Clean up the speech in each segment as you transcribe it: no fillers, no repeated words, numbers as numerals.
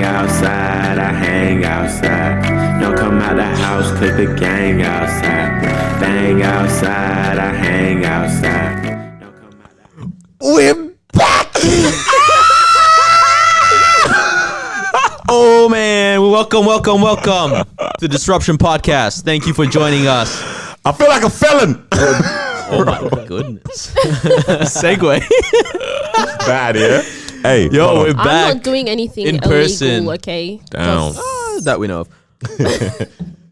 outside, I hang outside. Don't come out the house, cause the gang outside. Bang outside, I hang outside. Don't come out the house. We're back! Oh man, welcome to Disruption Podcast. Thank you for joining us. I feel like a felon. Oh my goodness. Segue. Bad, yeah? Hey, Yo, we're I'm back not doing anything in illegal, person. okay? Down. That we know of.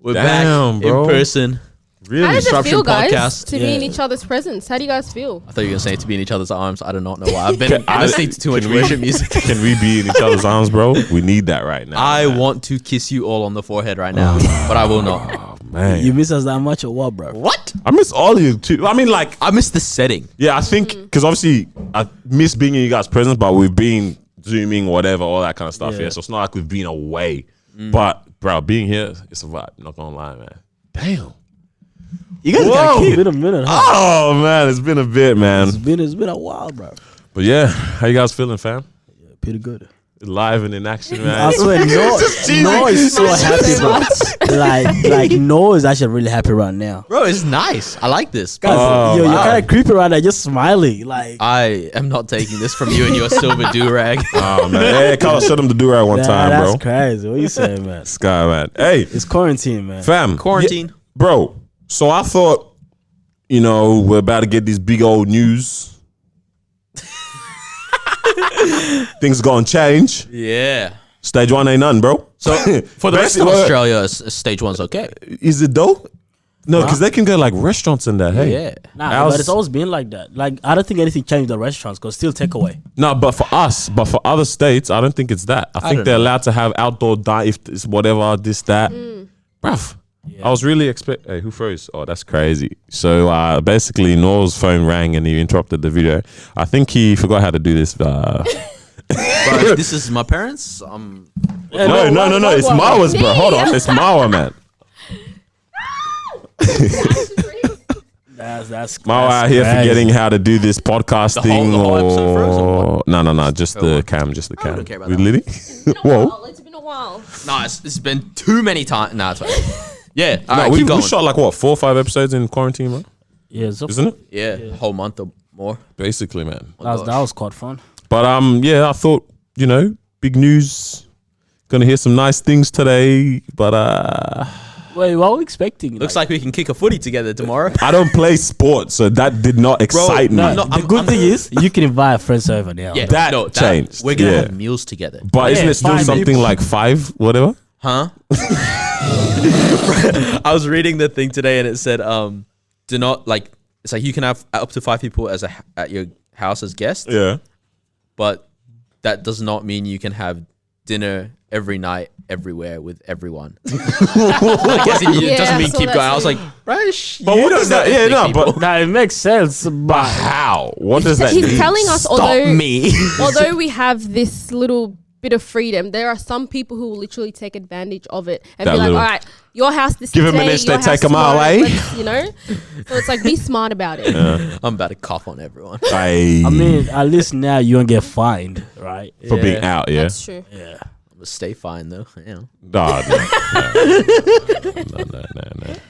We're Damn, back bro. in person. Really? How does it Disruption feel, guys, Podcast. to be in each other's presence? How do you guys feel? I thought you were going to say to be in each other's arms. I do not know why. I've been listening to too much worship music. Can we be in each other's arms, bro? We need that right now. I want to kiss you all on the forehead right now, but I will not. Oh, man. You miss us that much or what, bro? What? I miss all of you too. I mean, like, I miss the setting. yeah, I think, because obviously I miss being in you guys' presence, but we've been Zooming, whatever, all that kind of stuff. Yeah. So it's not like we've been away. But, bro, being here, it's a vibe. Not gonna lie, man. Damn. You guys Whoa. It's been a minute, huh? Oh, man, it's been a bit, man. It's been a while, bro. But yeah, how you guys feeling, fam? Pretty good. Live and in action, man. I swear, No is so happy, bro. like No is actually really happy right now. Bro, it's nice. I like this. Guys, Oh, you're wow. kind of creepy right now, just smiling. Like, I am not taking this from you and your silver do-rag. Oh, man. Hey, Carlos, showed him the do-rag one time, that's bro. crazy. What you saying, man? Sky, man. Hey, It's quarantine, man. fam. Quarantine. Yeah, bro, so I thought, we're about to get this big old news. Things gonna change. Yeah. Stage 1 ain't nothing, bro. So for the rest of Basically, Australia, stage one's okay. Is it though? No, because they can go like restaurants and that. Hey, Yeah. Nah, Ours- but it's always been like that. Like, I don't think anything changed with the restaurants because still takeaway. no, but for us, but for other states, I don't think it's that. I think don't they're know. allowed to have outdoor dining if it's whatever, this, that. Bruv. I was really Hey, who froze? Oh, that's crazy. So basically, Noah's phone rang and he interrupted the video. I think he forgot how to do this. But this is my parents. No. It's Marwa's, bro. Hold on. It's Marwa, man. That's Marwa out here forgetting how to do this podcasting. The whole episode froze or what? No. Just the cam. Just the I cam. don't care about With that. Liddy? Whoa. It's been a while. No, it's been too many times. Nah, it's fine. Yeah. All No, right, we keep going. shot like what, 4 or 5 episodes in quarantine, man? Yeah, so Isn't it? Yeah, whole month or more. Basically, man. that was quite fun. But yeah, I thought, big news. Gonna hear some nice things today. But Wait, what were we expecting? Looks like we can kick a footy together tomorrow. I don't play sports, so that did not excite me. no, the good thing is you can invite friends over now. Yeah, That changed. We're gonna Yeah. have meals together. But isn't Yeah, it still 5 something people. like 5, whatever? Huh? I was reading the thing today and it said, do not like. It's like you can have up to 5 people at your house as guests, Yeah. but that does not mean you can have dinner every night, everywhere with everyone. I guess it Yeah, doesn't mean I saw keep that going. I was too. like, Rash, But what does that? Yeah, no, but Now it makes sense, but how? What does that He's mean? telling us, stop although me. although we have this little bit of freedom, there are some people who will literally take advantage of it and That be like, little- all right, your house this Give 'em today, an inch, your they take house 'em tomorrow, away. let's, So it's like, be smart about it. I'm about to cough on everyone. I mean, at least now you don't get fined, right? for being out, yeah. That's true. Yeah. I'm gonna stay fine though. Yeah. No.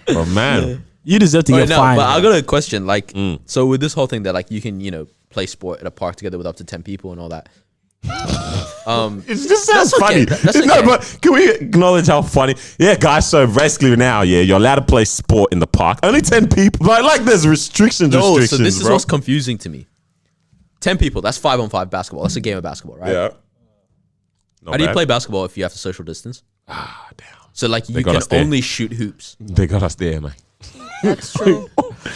But man, You deserve to Wait, get no, fined. but I bro. got a question. Like, so with this whole thing that like you can play sport at a park together with up to 10 people and all that. it just sounds That's okay. funny. That's No, okay. but can we acknowledge how funny? Yeah, guys. So basically now, yeah, you're allowed to play sport in the park. Only 10 people. Like there's restrictions. No, so restrictions, this is bro. what's confusing to me. 10 people, that's 5-on-5 basketball. That's a game of basketball, right? Yeah. How do you play basketball if you have to social distance? Ah, damn. So like you got can us there. only shoot hoops. They got us there, man. That's true.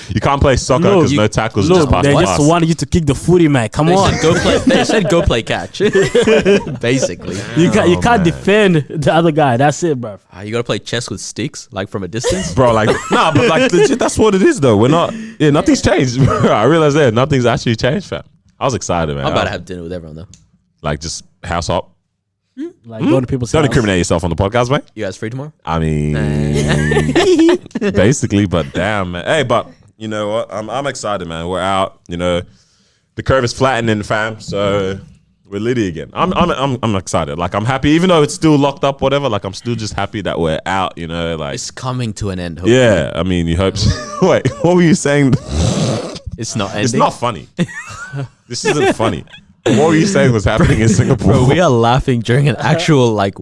You can't play soccer Look, because you- no tackles. Look, just pass they by just us. wanted you to kick the footy, man. Come They on. said go play. They said go play catch. Basically, You can't man. defend the other guy. That's it, bro. you gotta play chess with sticks, like from a distance. Bro, like, nah, but like, legit, that's what it is, though. We're not, nothing's changed. I realized that nothing's actually changed, fam. I was excited, man. I'm about to have dinner with everyone though. Like, just house hop. Like going to people's Don't house. incriminate yourself on the podcast, mate. You guys free tomorrow? I mean, basically, but damn, man. Hey, but you know what? I'm excited, man. We're out. The curve is flattening, fam. So We're litty again. I'm excited. Like I'm happy, even though it's still locked up, whatever. Like I'm still just happy that we're out. You know, like It's coming to an end. Hopefully. yeah. I mean, you hope. So. Wait, what were you saying? It's not ending. It's not funny. This isn't funny. What were you saying was happening in Singapore? Bro, we are laughing during an actual like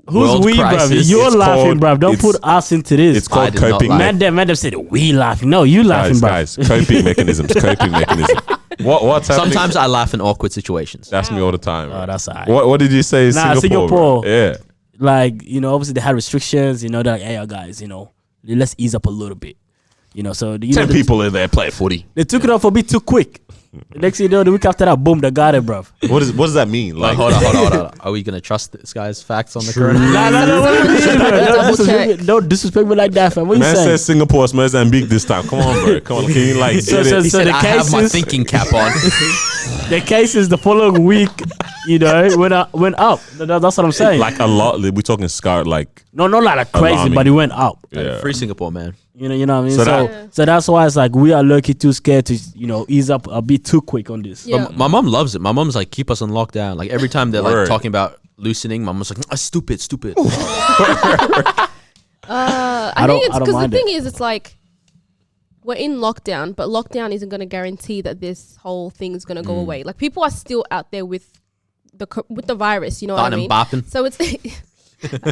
Who's world we, bruv? crisis. You're It's laughing, called- bruv. Don't it's- put us into this. It's called did not coping. like- Madam said we laughing. No, you laughing, Guys, bruv. coping mechanisms. Coping mechanism. What's happening? Sometimes I laugh in awkward situations. That's me all the time. Oh, that's alright. What did you say? in Nah, Singapore. Singapore. Bro? Yeah. Like, you know, obviously they had restrictions. You know, they're like, hey, guys, you know, let's ease up a little bit. You know, so you know, 10 people in there play footy. they took it off a bit too quick. Next thing you know, the week after that, boom, they got it, bruv. What does that mean? Like, Like, hold on. Are we gonna trust this guy's facts on the corona? No, Double check. don't disrespect me like that, fam. What you man saying? says Singapore's Mozambique this time. Come on, bro. Come on. Can you like So- get so- it? He so said, the I have my cases- thinking cap on. The cases the following week, you know, went up. That's what I'm saying. Like a lot. We're talking scar. Like no, not like crazy, alarming. but it went up. yeah. Free Singapore, man. You know what I mean? So So, that- so that's why it's like we are lucky too scared to, you know, ease up a bit too quick on this. Yeah. But my mom loves it. My mom's like, keep us on lockdown. Like every time they're like Word. talking about loosening, my mom's like, stupid. I don't- think it's I don't because the mind it. thing is, it's like we're in lockdown, but lockdown isn't going to guarantee that this whole thing is going to go Mm. away. Like people are still out there with the virus. You know what I Starting mean? bopping. So it's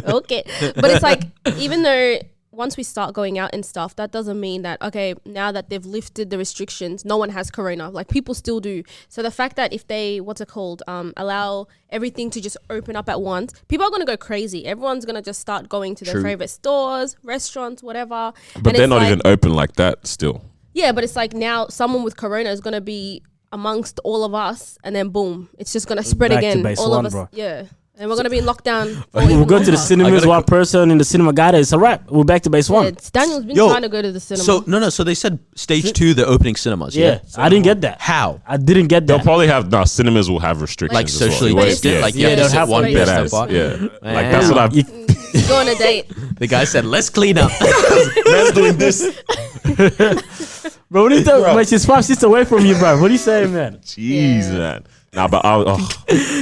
okay, but it's like even though once we start going out and stuff, that doesn't mean that okay, now that they've lifted the restrictions, no one has corona. Like people still do. So the fact that if they allow everything to just open up at once, people are gonna go crazy. Everyone's gonna just start going to their True. favorite stores, restaurants, whatever. But they're not even open like that still. Yeah, but it's like now someone with corona is gonna be amongst all of us, and then boom, it's just gonna spread Back to again. base All one, of us, bro. yeah. And we're gonna be in lockdown. for We'll even go to the longer. cinemas, one person in the cinema got it. It's a wrap. We're back to base one. Yeah, Daniel's been Yo, trying to go to the cinema. So no. So they said stage 2, they're opening cinemas. Yeah, I didn't get that. How? I didn't get They'll that. probably have cinemas will have restrictions. Like as well. socially You won't- distant. yeah. Like you Yeah, have to they'll sit have one one Dead person ass. apart. Yeah. Like Man. that's what I've. You- go on a date. The guy said, "Let's clean up." Man's doing this. bro, what are you talking about? She's 5 seats away from you, bro. What are you saying, man? Jeez, man. Nah, but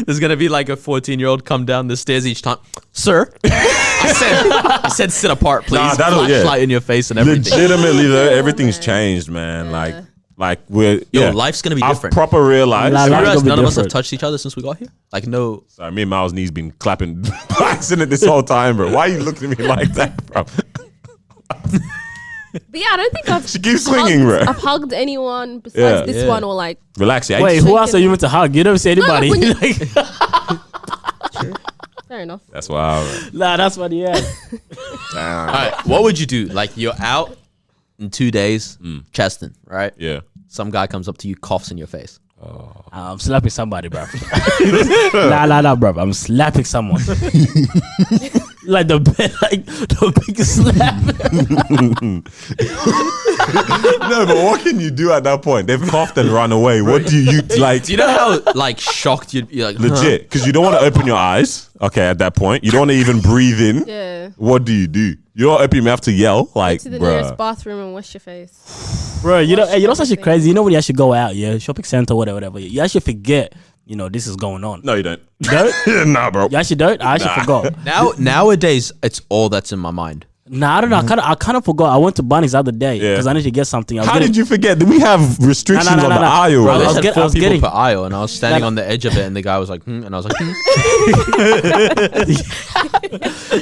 There's gonna be like a 14-year-old come down the stairs each time. Sir, I said sit apart, please. Nah, that'll- Flashlight yeah. in your face and everything. legitimately though, everything's changed, man. Like we're Yo, life's gonna be I've different. proper realized. Like- You Life's realize gonna be none of us have different. touched each other since we got here. Like no. Sorry, me and Miles' knees been clapping by accident this whole time, bro. Why are you looking at me like that, bro? But yeah, I don't think I've. She keeps swinging, bro. I've hugged anyone besides Yeah. this Yeah. one, or like. Relax, yeah. Wait, who else are you meant to hug? You never say anybody. when you- Like, Fair enough. That's wild. Bro. nah, that's what he had. Damn. All right, what would you do? Like you're out in 2 days, Cheston, right? Yeah. Some guy comes up to you, coughs in your face. I'm slapping somebody, bro. nah, bro. I'm slapping someone. Like the biggest slap. No, but what can you do at that point? They've coughed and run away. What do you like? Do you know how like shocked you'd be? Like Legit, because you don't want to open your eyes. Okay, at that point, you don't want to even breathe in. Yeah. What do? You don't open. You have to yell like, To the nearest bruh. bathroom and wash your face. Bro, you know what's actually crazy? You know when you actually go out, yeah, shopping center, whatever. You actually forget, you know, this is going on. No, you don't. You don't? Nah, bro. You actually don't? I actually forgot. Nowadays, it's all that's in my mind. Nah, I don't know. I kind of forgot. I went to Bunnings the other day Yeah. because I need to get something. I was How getting, did you forget? We have restrictions on the aisle, Bro, Bro, they bro. I was said get- 4 I was people getting- per aisle, and I was standing on the edge of it, and the guy was like, and I was like,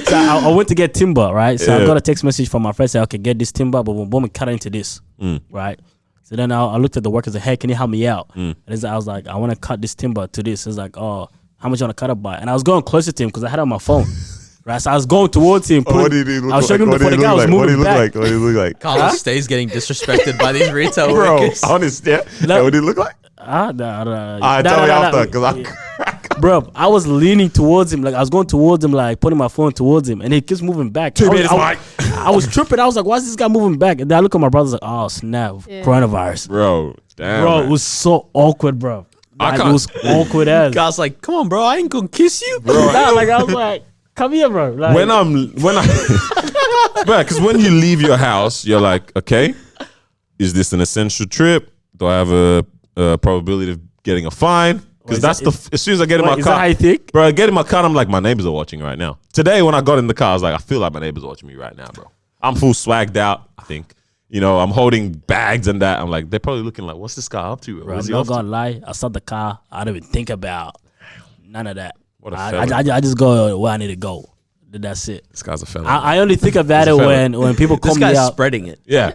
So I went to get timber, right? So I Yeah. got a text message from my friend saying, okay, get this timber, but we'll boom, cut into this, right? So then I looked at the workers like, hey, can you help me out? And I was like, I want to cut this timber to this. It's like, oh, how much you want to cut it by? And I was going closer to him because I had it on my phone. Right, so I was going towards him. What did he look I was showing him like? before the guy was What moving did he look back. like? What did he look like? Carlos stays getting disrespected by these retail Bro, workers. honest, yeah. No. What did he look like? Nah. Tell me after, because I. Bro, I was leaning towards him, like I was going towards him, like putting my phone towards him, and he keeps moving back. 2 I was- minutes, I, Mike. I was tripping. I was like, why is this guy moving back? And then I look at my brother's like, oh snap, Yeah. coronavirus. Bro, damn. Bro, man. it was so awkward, bro. I Like, can't- it was awkward as. Guy's like, come on, bro, I ain't gonna kiss you. Nah, like I was like, come here, bro. Like, when I, bro, because when you leave your house, you're like, okay, is this an essential trip? Do I have a probability of getting a fine? Because that's as soon as I get in my Is that how car, you think? bro, I get in my car, I'm like, my neighbors are watching right now. Today, when I got in the car, I was like, I feel like my neighbors are watching me right now, bro. I'm full swagged out, I think. You know, I'm holding bags and that. I'm like, they're probably looking like, what's this guy up to? Bro, What I'm is he not up to? gonna lie. I start the car. I don't even think about none of that. What a I felon. just go where I need to go. That's it. This guy's a fella. I only think about it He's a fella. when people call This me guy's out. spreading it. Yeah.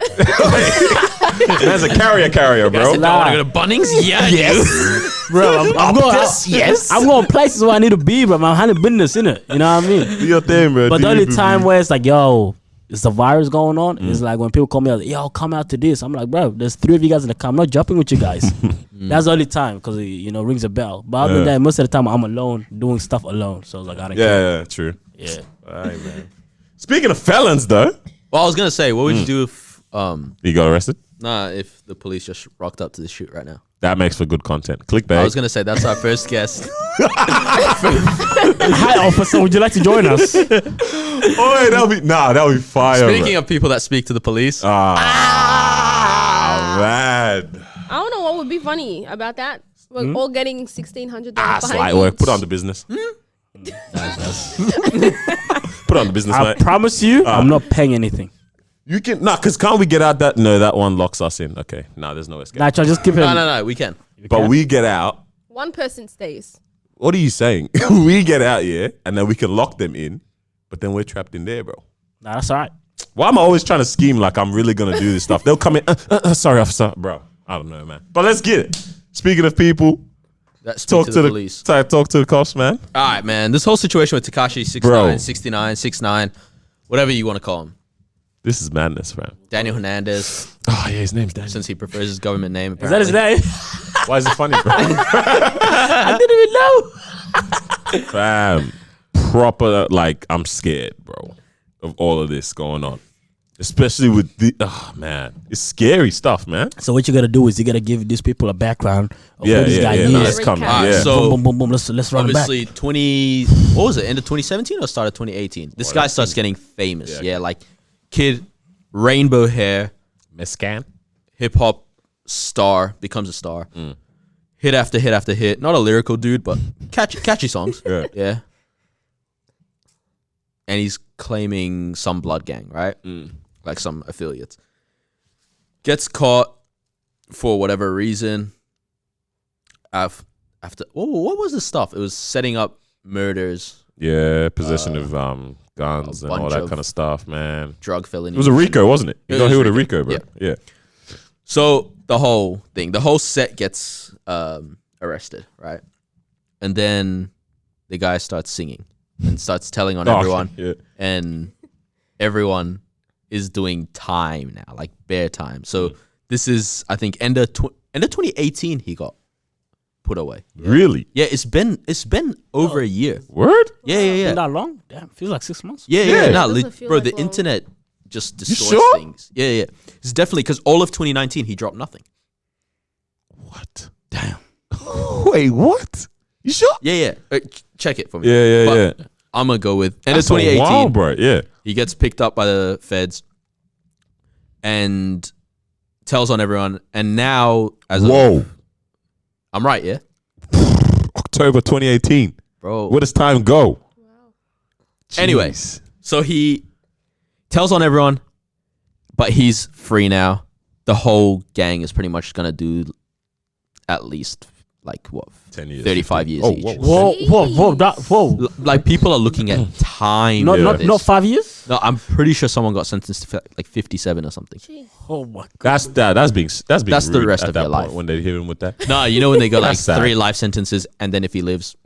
There's a carrier, bro. Nah. I go to Bunnings? Yeah, yes. Bro, I'm going. yes. I'm going places where I need to be, bro. I'm handling business in it. You know what I mean? Do your thing, bro. But Do the your only boo-boo. time where it's like, yo, is the virus going on? It's like when people call me out, yo, come out to this. I'm like, bro, there's 3 of you guys in the car. I'm not jumping with you guys. That's the only time because it, rings a bell. But other than that, most of the time I'm alone doing stuff alone. So like, I don't care. Yeah, true. Yeah. All right, man. Speaking of felons, though, Well, I was gonna say, what would you do if you got arrested. if the police just rocked up to the shoot right now? That makes for good content. I Clickbait. was gonna say that's our first guest. Hi, officer. Would you like to join us? Oh, wait, that'll be fire. Speaking of people that speak to the police, man. I don't know what would be funny about that. We're all getting $1,600 Slight behind work. each. Put on the business. Put on the business, I mate. promise you, I'm not paying anything. You can because can't we get out that? No, that one locks us in. Okay, there's no escape. Nah, just keep it. no, we can. But we get out. One person stays. What are you saying? We get out here and then we can lock them in, but then we're trapped in there, bro. Nah, that's all right. Why am I always trying to scheme like I'm really gonna do this stuff? They'll come in. Sorry, officer, bro. I don't know, man. But let's get it. Speaking of people, That speak talk to to the the police. talk to the cops, man. All right, man. This whole situation with Tekashi 69, 69, 69, whatever you want to call him, This is madness, fam. Daniel Hernandez, Oh yeah, his name's Daniel. since he prefers his government name. Is that his name? Why is it funny, bro? I didn't even know. Fam, proper like I'm scared, bro, of all of this going on. Especially with the man, it's scary stuff, man. So what you gotta do is you gotta give these people a background of Yeah, who this guy yeah. is. No, it's coming. All right, Yeah. so- boom, boom, boom, boom. Let's run it back. Obviously, what was it, end of 2017 or start of 2018? This guy starts getting famous. Yeah, like kid, rainbow hair, Mescan. hip hop star, becomes a star. Hit after hit after hit. Not a lyrical dude, but catchy songs. Yeah. And he's claiming some blood gang, right? Like some affiliates. Gets caught for whatever reason. After what was the stuff? It was setting up murders, Yeah, possession of guns and all bunch that of- kind of stuff, man. drug felonies. It was a Rico, wasn't it? You It got was hit with a Rico, Rico, bro. Yeah. So the whole set gets arrested, right? And then the guy starts singing and starts telling on everyone, Yeah. and everyone is doing time now, like bare time. So this is, I think, end of 2018 he got put away. Really? Yeah, it's been over a year. Word? Yeah. Been that long? Damn, feels like 6 months. Yeah. Yeah. No, Doesn't feel bro, like the long. internet just distorts sure? things. Yeah. It's definitely because all of 2019 he dropped nothing. What? Damn. Wait, what? You sure? Yeah. Check it for me. Yeah, But yeah. I'm gonna go with end That's of 2018. a while, bro. Yeah. He gets picked up by the feds and tells on everyone. And now, Whoa. I'm right, yeah, October 2018. bro. Where does time go? Anyway. Jeez. So he tells on everyone, but he's free now. The whole gang is pretty much gonna do at least like what 10 years. 35 years Oh, each. whoa. Whoa. Like people are looking at time. Not for not this. not 5 years. No, I'm pretty sure someone got sentenced to like 57 or something. Oh my god. That's being That's the rude rest at of that your point life. when they hit him with that. No, you know when they go like That's sad. 3 life sentences, and then if he lives,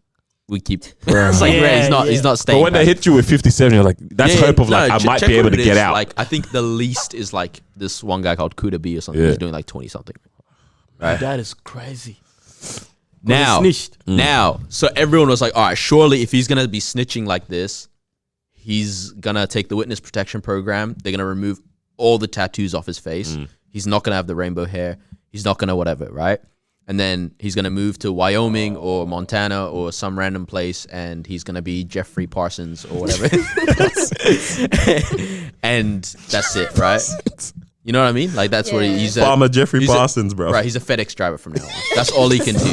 we keep. It's like Yeah, he's not staying. But when they back. hit you with 57, you're like, that's hope of like, I might check be able what to it get is. out. Like I think the least is like this one guy called Kuda B or something. Yeah. He's doing like 20 something. Right That is crazy. now, snitched. now, so everyone was like, all right, surely if he's gonna be snitching like this, he's gonna take the witness protection program. They're gonna remove all the tattoos off his face. He's not gonna have the rainbow hair. He's not gonna whatever, right? And then he's gonna move to Wyoming or Montana or some random place, and he's gonna be Jeffrey Parsons or whatever. And that's it, right? You know what I mean? Like that's what Yeah. he's a Farmer Jeffrey he's a- Parsons, bro. Right, he's a FedEx driver from now on. That's all he can do.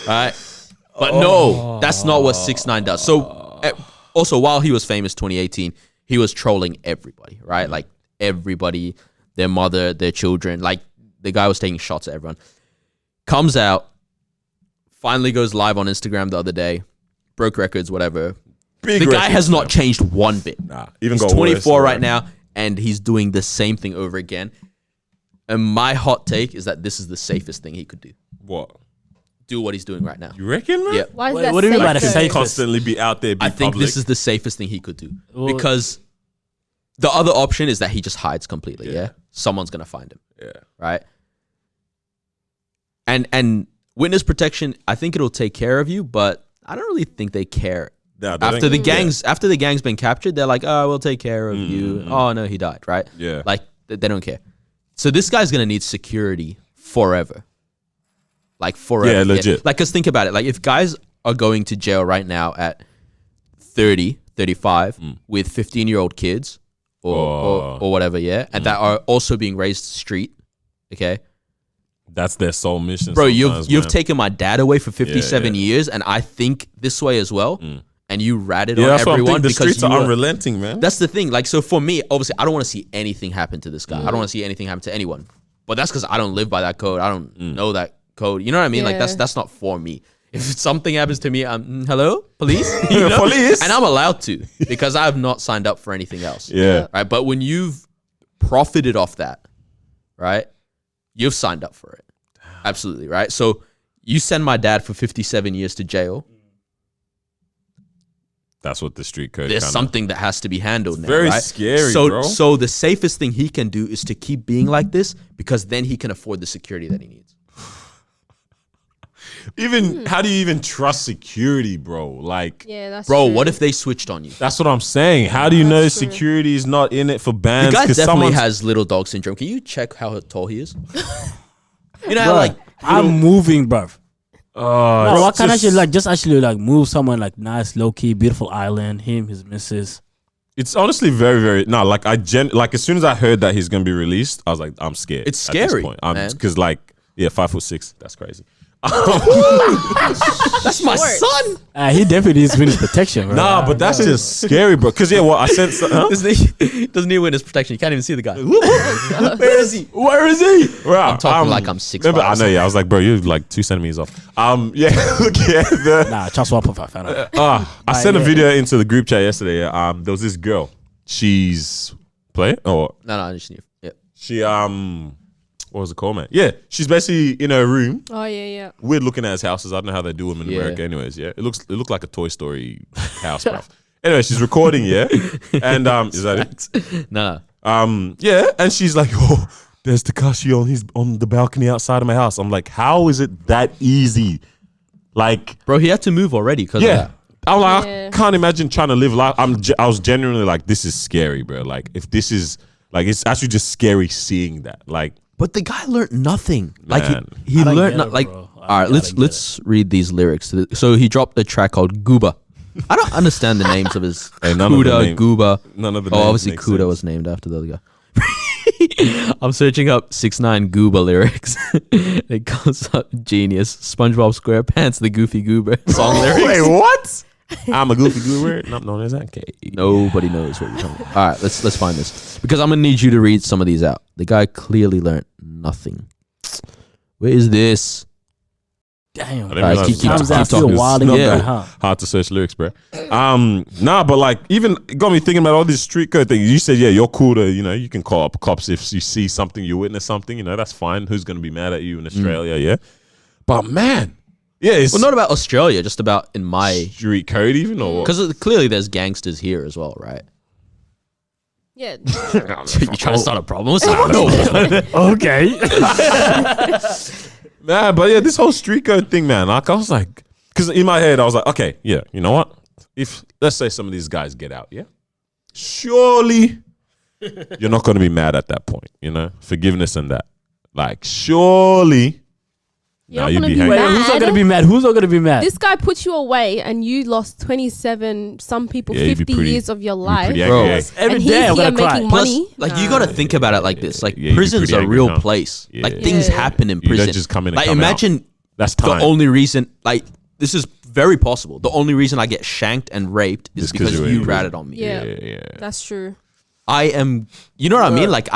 Right? But no, that's not what 6ix9ine does. So also, while he was famous 2018, he was trolling everybody, right? Like everybody, their mother, their children. Like the guy was taking shots at everyone. Comes out, finally goes live on Instagram the other day, broke records, whatever. Big The guy records, has not man. changed one bit. Nah, even He's got 24 worse, right now, and he's doing the same thing over again. And my hot take is that this is the safest thing he could do. What? Do what he's doing right now. You reckon, man? Yeah. Why is Wait, that what do you mean by safe the though? safest? Constantly be out there, be I think public. this is the safest thing he could do. Well- Because the other option is that he just hides completely, yeah? Someone's going to find him, Yeah. right? And witness protection, I think it'll take care of you, but I don't really think they care. Nah, they After don't- the gang's been captured, they're like, oh, we'll take care of you. Oh no, he died, right? Yeah. Like they don't care. So this guy's gonna need security forever. Like forever. Yeah, legit. Like, cause think about it. Like if guys are going to jail right now at 30, 35 with 15-year-old kids or whatever, yeah, and that are also being raised street, okay? That's their sole mission. Bro, sometimes, you've man. taken my dad away for 57 yeah. years, and I think this way as well. And you ratted on Yeah, that's what I'm everyone thinking. The because streets you are were- unrelenting, man. That's the thing. Like, so for me, obviously, I don't want to see anything happen to this guy. I don't want to see anything happen to anyone. But that's because I don't live by that code. I don't know that code. You know what I mean? Like, Yeah. that's not for me. If something happens to me, I'm hello, police, you know? Police. And I'm allowed to because I have not signed up for anything else. Yeah. Right. But when you've profited off that, right, you've signed up for it. Absolutely. Right. So you send my dad for 57 years to jail. That's what the street code. There's kinda- something that has to be handled now, very right? scary, so, bro. So the safest thing he can do is to keep being like this because then he can afford the security that he needs. Even how do you even trust security, bro? Like, Yeah, that's Bro, true. what if they switched on you? that's what I'm saying. How do you know That's true. security is not in it for The bands? guy 'Cause definitely someone's- has little dog syndrome. Can you check how tall he is? You know how Bruh, like I'm moving, bruv. Oh, Bro, it's what can just- actually like move someone like nice, low key, beautiful island, him, his missus. It's honestly very, very no. Like like as soon as I heard that he's gonna be released, I was like, I'm scared. It's at this scary, point. man. Because like, yeah, 5'6". That's crazy. that's my Short. son. He definitely needs witness protection, bro. Nah, but that's just scary, bro. Because yeah, what I sense. Huh? Doesn't need witness protection. You can't even see the guy. Where is he? Where is he? Bro, I'm talking like I'm 6'5" remember, or I know. Yeah, I was like, bro, you're like 2 centimeters off. Yeah, look, yeah. Nah, just 1.5. I know. I sent a yeah. video into the group chat yesterday. Yeah. There was this girl. She's No, I just knew. Yeah. she what was it called, man? Yeah, she's basically in her room. Oh yeah, yeah. Weird looking ass houses. I don't know how they do them in Yeah. America. Anyways, yeah, it looked like a Toy Story house, bro. Anyway, she's recording, yeah, and is that it? Nah. Yeah, and she's like, oh, there's Tekashi on the balcony outside of my house. I'm like, how is it that easy? Like, Bro, he had to move already because of yeah. that. I'm like, Yeah. I can't imagine trying to live life. I was genuinely like, this is scary, bro. Like, if this is like, it's actually just scary seeing that. Like, But the guy learned nothing. Like Man. he I don't learned get not it, like. bro. All right, let's read these lyrics. So he dropped a track called Gooba. I don't understand the names of his Hey, none of the Kuda, name- Gooba. none of the Oh, names obviously make Kuda sense. was named after the other guy. I'm searching up 6ix9ine Gooba lyrics. It comes up genius. SpongeBob SquarePants, the Goofy Goober song lyrics. wait, what? I'm a goofy goober, not known as that. Okay. Nobody knows what you're talking about. All right, let's find this because I'm gonna need you to read some of these out. The guy clearly learned nothing. Where is this? Damn. I didn't Alright, realize keep- keep- Times keep out still talking. wilding Yeah. up, huh? Hard to search lyrics, bro. Nah, but like, even it got me thinking about all this street code thing. You said, yeah, you're cool to, you can call up cops if you see something, you witness something, that's fine. Who's gonna be mad at you in Australia? Yeah, but man, yeah, it's Well, not about Australia, just about in my street code even or what? because clearly there's gangsters here as well, right? Yeah. You trying to start a problem with something? No. Okay. Nah, but yeah, this whole street code thing, man. Like, I was like, because in my head, I was like, okay, yeah, you know what? If let's say some of these guys get out, yeah, surely you're not going to be mad at that point, forgiveness and that. Like, surely, You're nah, not you'd gonna be be hanging. Wait, who's not gonna be mad? Who's not gonna be mad? This guy put you away, and you lost 27, some people Yeah, you'd be 50 pretty- years of your You'd be life. pretty Bro. angry, eh? Every and day he's I'm here gonna cry. making Plus, money. like you got to think about it like this: like Yeah, you'd be prison's pretty a angry, real huh? place. Yeah. Like things Yeah. happen in You don't prison. just come in and like come out. imagine That's time. The only reason, like, this is very possible. The only reason I get shanked and raped is Just 'cause because you were you in ratted on me. Yeah. That's true. I am, you know what I mean? Like,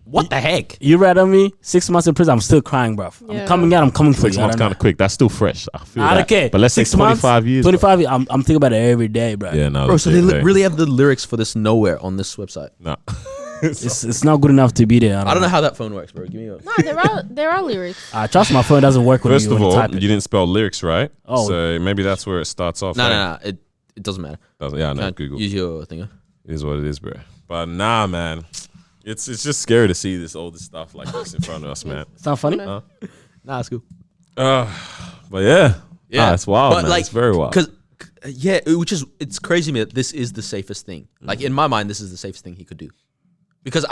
what the heck? You read on me? 6 months in prison, I'm still crying, bro. Yeah. I'm coming out, I'm coming for 6 you. months kind of quick. That's still fresh. I feel I that. don't care. But let's say 6 months, 25 years. 25 years, I'm thinking about it every day, bro. Yeah, no. Bro, so they legit, really have the lyrics for this nowhere on this website. No. It's not good enough to be there. I don't know how that phone works, bro. Give me a. No, there are lyrics. Trust my phone doesn't work with First me of when all, you type you it. didn't spell lyrics right. Oh. So maybe that's where it starts off. No, right? no, no. It doesn't matter. Yeah, I know. Google. Use your thing. It is what it is, bro. But nah, man. It's just scary to see all this stuff like this in front of us, man. It's not funny? Nah, it's cool. But yeah. Nah, it's wild, but man. like, it's very wild. It's crazy to me that this is the safest thing. Like in my mind, this is the safest thing he could do. Because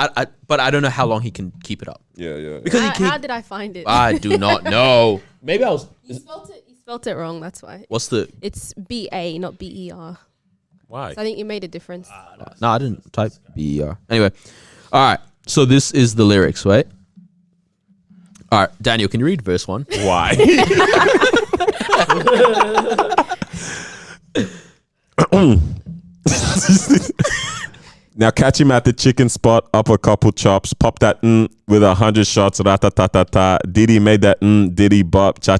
but I don't know how long he can keep it up. Yeah. Because How did I find it? I do not know. Maybe I was. You spelt it wrong. That's why. What's the? It's BA, not BER. Why? So I think you made a difference. No, I didn't type BER. Anyway, all right. So this is the lyrics, right? All right, Daniel, can you read verse 1? Why? Now catch him at the chicken spot, up a couple chops, pop that with 100 shots, ta. Diddy made that Diddy bop, cha.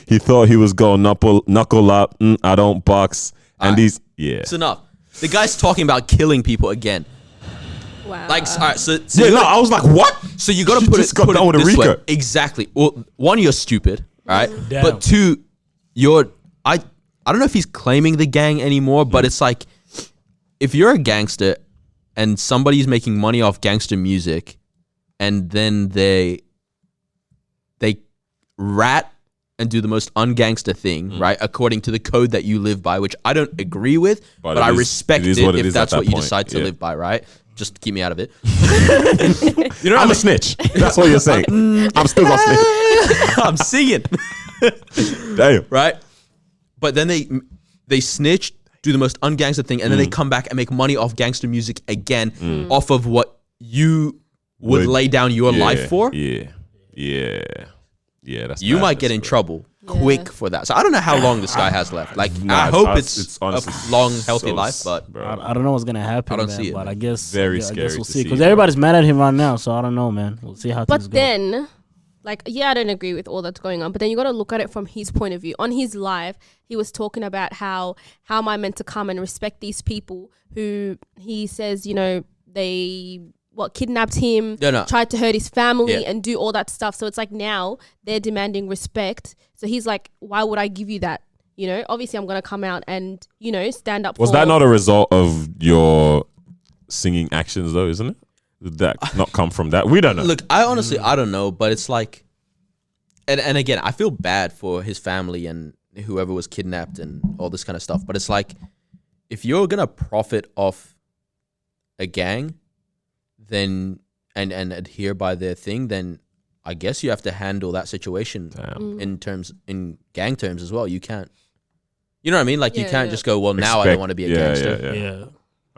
He thought he was going knuckle up, I don't box. And these, yeah. It's enough. The guy's talking about killing people again. Wow. Like, all right, so Yeah, no, I was like, what? So you got to You put just it, got put done it with a this way. Rico. Exactly. Well, one, you're stupid, right? Damn. But two, I don't know if he's claiming the gang anymore, but it's like, if you're a gangster and somebody's making money off gangster music, and then they rat and do the most ungangster thing, right? According to the code that you live by, which I don't agree with, but I respect it if that's what you decide to live by, right? Just keep me out of it. You know, I'm a snitch. That's what you're saying. I'm still gonna snitch. I'm singing, Damn. right? But then they snitch, do the most ungangster thing, and then they come back and make money off gangster music again, off of what you would lay down your life for. Yeah. That's You might get madness, in bro. trouble quick for that. So I don't know how long this guy has left. Like, Nah, I hope it's it's honestly a long, healthy so life, but bro. I don't know what's gonna happen. I don't man, see it, but man. I guess Very I scary guess we'll to see see, because bro. everybody's mad at him right now. So I don't know, man. We'll see how things But go. then, like, yeah, I don't agree with all that's going on. But then you got to look at it from his point of view. On his live, he was talking about how am I meant to come and respect these people who he says, you know, they kidnapped him, tried to hurt his family and do all that stuff. So it's like now they're demanding respect. So he's like, why would I give you that? You know, obviously I'm going to come out and, you know, stand up Was for... that not a result of your singing actions though, isn't it? Did that not come from that? We don't know. look, I honestly, I don't know, but it's like, and again, I feel bad for his family and whoever was kidnapped and all this kind of stuff. But it's like, if you're going to profit off a gang, then and adhere by their thing, then I guess you have to handle that situation in gang terms as well. You can't, you know what I mean? Like you can't just go, well, now I don't want to be a gangster. Yeah.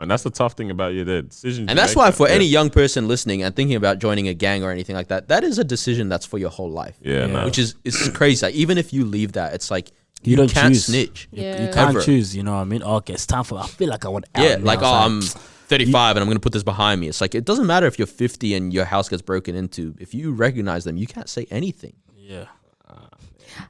And that's the tough thing about the decision. And that's why for any young person listening and thinking about joining a gang or anything like that, that is a decision that's for your whole life. Yeah, man. Which is, it's crazy. Like, even if you leave that, it's like, You don't can't choose. snitch. Yeah. You can't Ever. choose. You know what I mean? Okay, it's time for. I feel like I want out. Yeah, now. like, It's I'm 35 and I'm going to put this behind me. It's like, it doesn't matter if you're 50 and your house gets broken into. If you recognize them, you can't say anything. yeah.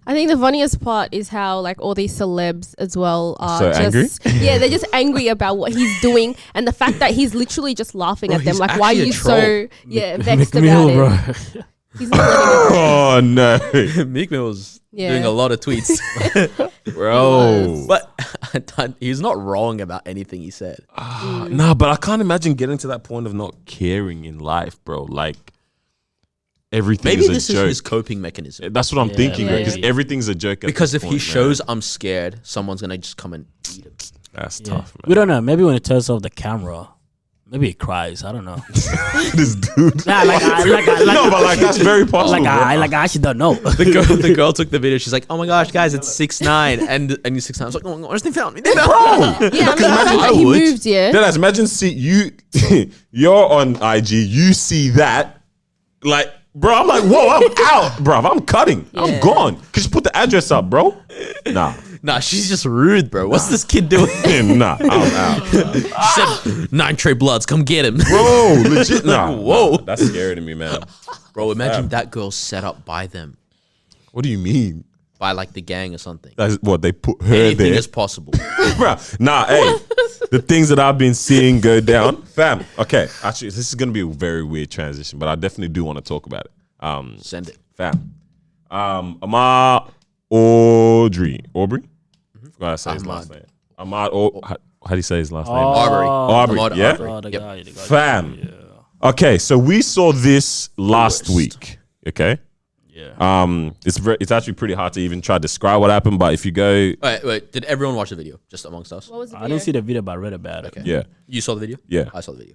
I think the funniest part is how like all these celebs as well are So just yeah, they're just angry about what he's doing and the fact that he's literally just laughing Bro, at them. he's Like, why are actually a you troll. so vexed McMill, about bro. it? He's not letting it go. Oh no, Meek Mill was Yeah. doing a lot of tweets. bro. But he's not wrong about anything he said. Nah, but I can't imagine getting to that point of not caring in life, bro. Like everything Maybe is a this joke. is his coping mechanism. That's what I'm thinking, Yeah. because everything's a joke. At Because this if he point, shows man. I'm scared, someone's going to just come and eat him. That's Yeah. tough, We man. don't know. Maybe when it turns off the camera, maybe it cries. I don't know. This dude. Nah, No, but like that's very possible. bro. I actually don't know. The girl took the video. She's like, "Oh my gosh, guys, it's 6ix9ine," and he's 6ix9ine. I was like, "Oh my gosh, they found me!" They found me. Yeah, I mean, the fact I that he would. moved, yeah. Then imagine see you, you're on IG, you see that, like bro, I'm like, whoa, I'm out, bro. I'm cutting. I'm gone. Could you put the address up, bro? Nah. Nah, she's just rude, bro. What's this kid doing? Nah, I'm out. She said, 9 Trey Bloods, come get him. Bro, legit. Nah, Whoa. nah, that's scary to me, man. Bro, imagine that girl set up by them, What do you mean? by like the gang or something. That's what they put her Anything there. is possible. Bro, nah, hey, the things that I've been seeing go down, fam. Okay, actually, this is gonna be a very weird transition, but I definitely do want to talk about it. Send it. Fam, Ahmaud Aubrey. Forgot how to say his last name. How do you say his last name? Arbery. Aubrey, Ahmaud yeah? Arbery. Oh, the Yep. guy. The guy. Fam. Okay, so we saw this last worst. week. Okay, Yeah. it's actually pretty hard to even try to describe what happened, but if you go, Wait. Did everyone watch the video? Just amongst us? What was the I video? didn't see the video, but I read about it. Okay. yeah, You saw the video? yeah. I saw the video.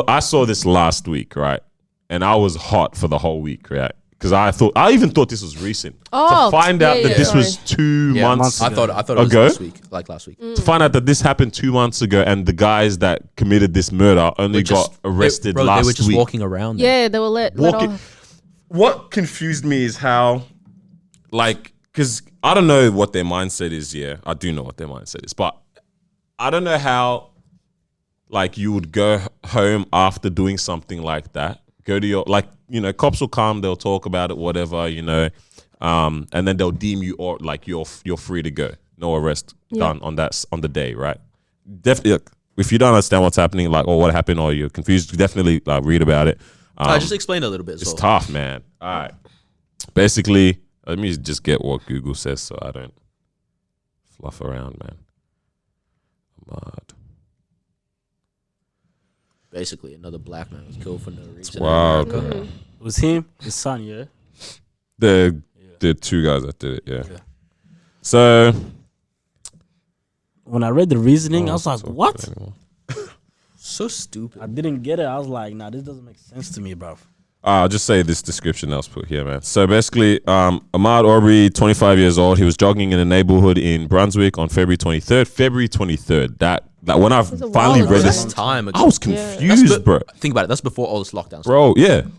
I saw this last week, right? And I was hot for the whole week, right? Because I even thought this was recent. Oh, to find out yeah, that yeah, this sorry. was 2 Yeah, months I thought it was ago. last week. Like last week. To find out that this happened 2 months ago, and the guys that committed this murder only got arrested bro, last they were just week. walking around. Yeah, they were let Walking- off. What confused me is how, like, because I don't know what their mindset is. Yeah, I do know what their mindset is, but I don't know how, like, you would go home after doing something like that. Go to your, like, cops will come, they'll talk about it, whatever, and then they'll deem you or like you're free to go, no arrest done on the day, right? Definitely, look, if you don't understand what's happening, like, or what happened, or you're confused, definitely read about it. Just explain a little bit as It's well. tough, man. All right. Basically, let me just get what Google says so I don't fluff around, man. Ahmaud. Basically, another black man was killed for no reason. Wow. in America. It was him, his son, yeah. The two guys that did it, yeah. So When I read the reasoning, I was like, talk what? to anyone. So stupid. I didn't get it. I was like, nah, this doesn't make sense to me, bro. I'll just say this description that was put here, man. So basically, Ahmaud Aubrey, 25 years old, he was jogging in a neighborhood in Brunswick on February 23rd. February 23rd. That when I a finally while read ago. this, This time ago. I was Yeah. confused, bro. Think about it. That's before all this lockdown. Bro,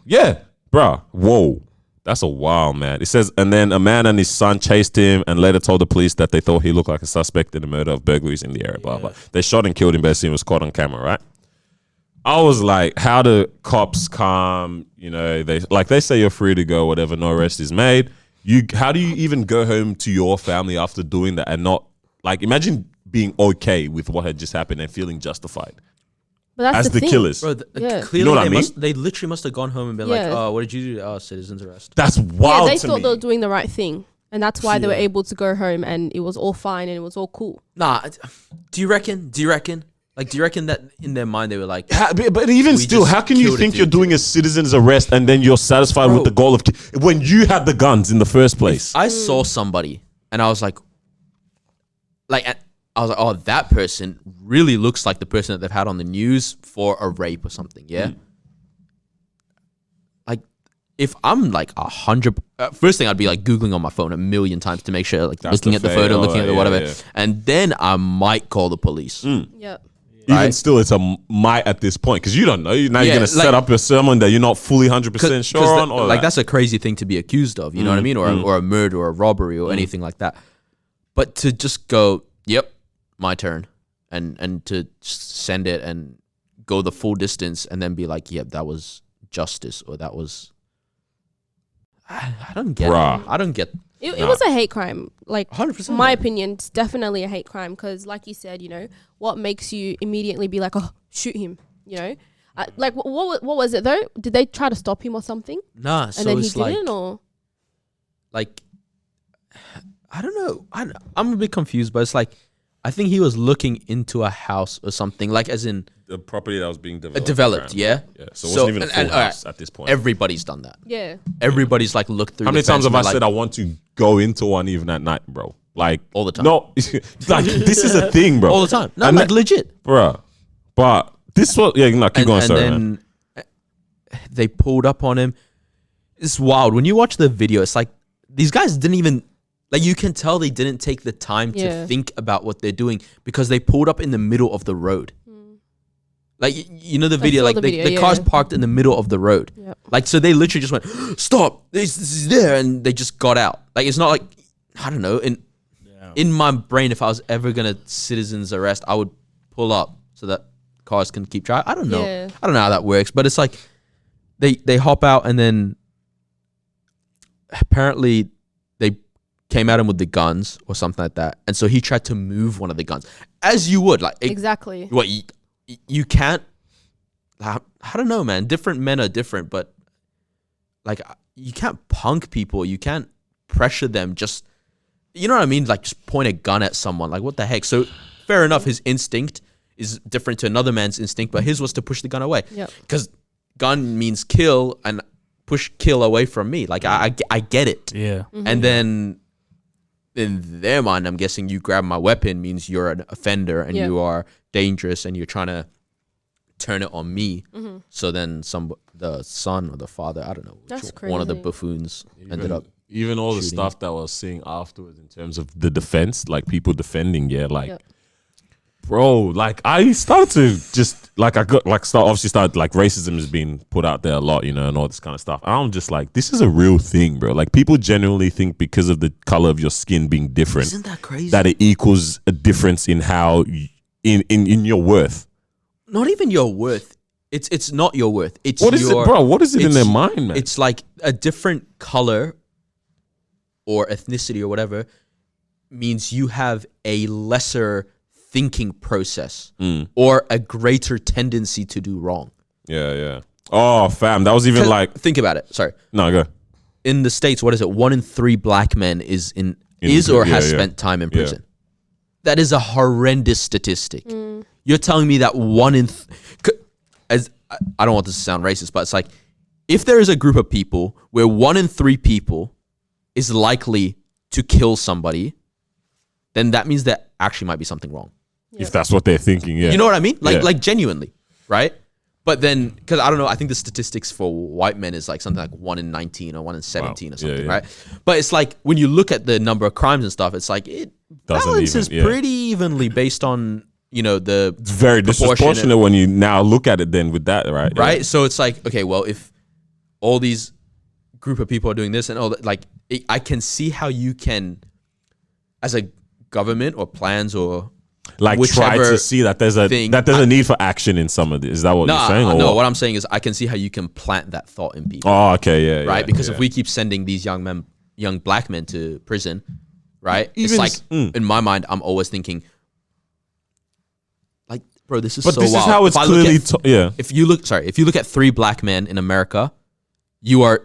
yeah, bro. Whoa, that's a wild, man. It says, and then a man and his son chased him and later told the police that they thought he looked like a suspect in the murder of burglaries in the area. Blah blah. They shot and killed him. Basically, and was caught on camera, right? I was like, how do cops come? They say you're free to go, whatever. No arrest is made. How do you even go home to your family after doing that and not, like, imagine being okay with what had just happened and feeling justified But that's as the thing. killers? Bro, Yeah. clearly You know what I mean? they literally must have gone home and been like, Yeah. oh, what did you do? Oh, citizens arrest. That's Yeah, wild they to thought me. they were doing the right thing. And that's why they were able to go home and it was all fine and it was all cool. Nah, do you reckon? Like, do you reckon that in their mind they were like, But even We still, just how can you killed a think you're dude. doing a citizen's arrest and then you're satisfied with Bro. the goal of when you had the guns in the first place? I saw somebody and I was like, oh, that person really looks like the person that they've had on the news for a rape or something. Yeah. Like, if I'm like 100, first thing I'd be like Googling on my phone 1,000,000 times to make sure, like, That's looking the at the fake- photo, oh, looking at the yeah, whatever. yeah. And then I might call the police. Yeah. Even right. still, it's a might at this point because you don't know. Now you're Yeah, going to like- set up a sermon that you're not fully 100% sure on. Or like, that's a crazy thing to be accused of, you know what I mean? Or a murder or a robbery or anything like that. But to just go, yep, my turn, and to just send it and go the full distance and then be like, yep, that was justice, or that was, I don't get Bruh. it. I don't get. It was a hate crime. Like, 100%. my opinion, it's definitely a hate crime because, like you said, what makes you immediately be like, oh, shoot him, Like, what was it, though? Did they try to stop him or something? Nah, And so then he it's like, didn't, or? like, I don't know. I'm a bit confused, but it's like, I think he was looking into a house or something, like, as in the property that was being developed. developed, yeah? Yeah. So it wasn't even a full house at this point. Everybody's done that. Yeah. Everybody's like looked through. How many the times fence have I and been said like, I want to go into one even at night, bro? Like All the time. No, like this is a thing, bro. all the time? No, And like legit. bro. But this was keep going, sorry, man. then they pulled up on him. It's wild when you watch the video. It's like these guys didn't even, like, you can tell they didn't take the time Yeah. to think about what they're doing because they pulled up in the middle of the road. Like you know the video, saw like the video, the car's yeah. parked in the middle of the road. Yep. Like so they literally just went, stop, this is there, and they just got out. Like it's not like I don't know. In my brain, if I was ever gonna citizens arrest, I would pull up so that cars can keep driving. I don't know. Yeah. I don't know how that works, but it's like they hop out and then apparently they came at him with the guns or something like that, and so he tried to move one of the guns, as you would. Like Exactly. what you can't. I don't know, man. Different men are different, but like you can't punk people. You can't pressure them. Just you know what I mean? Like just point a gun at someone. Like what the heck? So fair enough. His instinct is different to another man's instinct, but his was to push the gun away. Yep. Because gun means kill and push kill away from me. Like I get it. Yeah. And then in their mind, I'm guessing you grab my weapon means you're an offender and Yeah. you are dangerous and you're trying to turn it on me. So then the son or the father, I don't know, That's one of the crazy. buffoons ended up. Even all the shooting. stuff that I was seeing afterwards in terms of the defense, like people defending, like, Yep. bro, like I started to just like obviously started like racism is being put out there a lot, you know, and all this kind of stuff. And I'm just like, this is a real thing, bro. Like people genuinely think because of the color of your skin being different, Isn't that crazy? that it equals a difference in how in your worth. Not even your worth. It's not your worth. It's What is your, it, bro? What is it in it's- their mind, man? It's like a different color or ethnicity or whatever means you have a lesser thinking process or a greater tendency to do wrong. Yeah. Oh, fam, that was even 'Cause like think about it. Sorry. no go. In the States, what is it? 1 in 3 black men is or has spent time in prison. That is a horrendous statistic. You're telling me that as I don't want this to sound racist, but it's like if there is a group of people where 1 in 3 people is likely to kill somebody, then that means there actually might be something wrong. If that's what they're thinking, yeah. You know what I mean? Like Yeah. like genuinely, right? But then, because I don't know, I think the statistics for white men is like something like 1 in 19 or 1 in 17 or something, yeah. right? But it's like when you look at the number of crimes and stuff, it's like it Doesn't balances even- yeah. pretty evenly based on the It's very proportionate- disproportionate when you now look at it then with that, right? right? Yeah. So it's like, okay, well, if all these group of people are doing this and all that, like I can see how you can, as a government or plans or Like try whichever to see that there's a thing, need for action in some of this. Is that what you're saying? Or no, what? what I'm saying is I can see how you can plant that thought in people. Oh, okay, yeah. Right? yeah, Because yeah. if we keep sending these young black men to prison, right? Even it's like in my mind, I'm always thinking, like, bro, this is But so this wild. is how it's If I look clearly at- yeah. If you look at 3 black men in America, you are,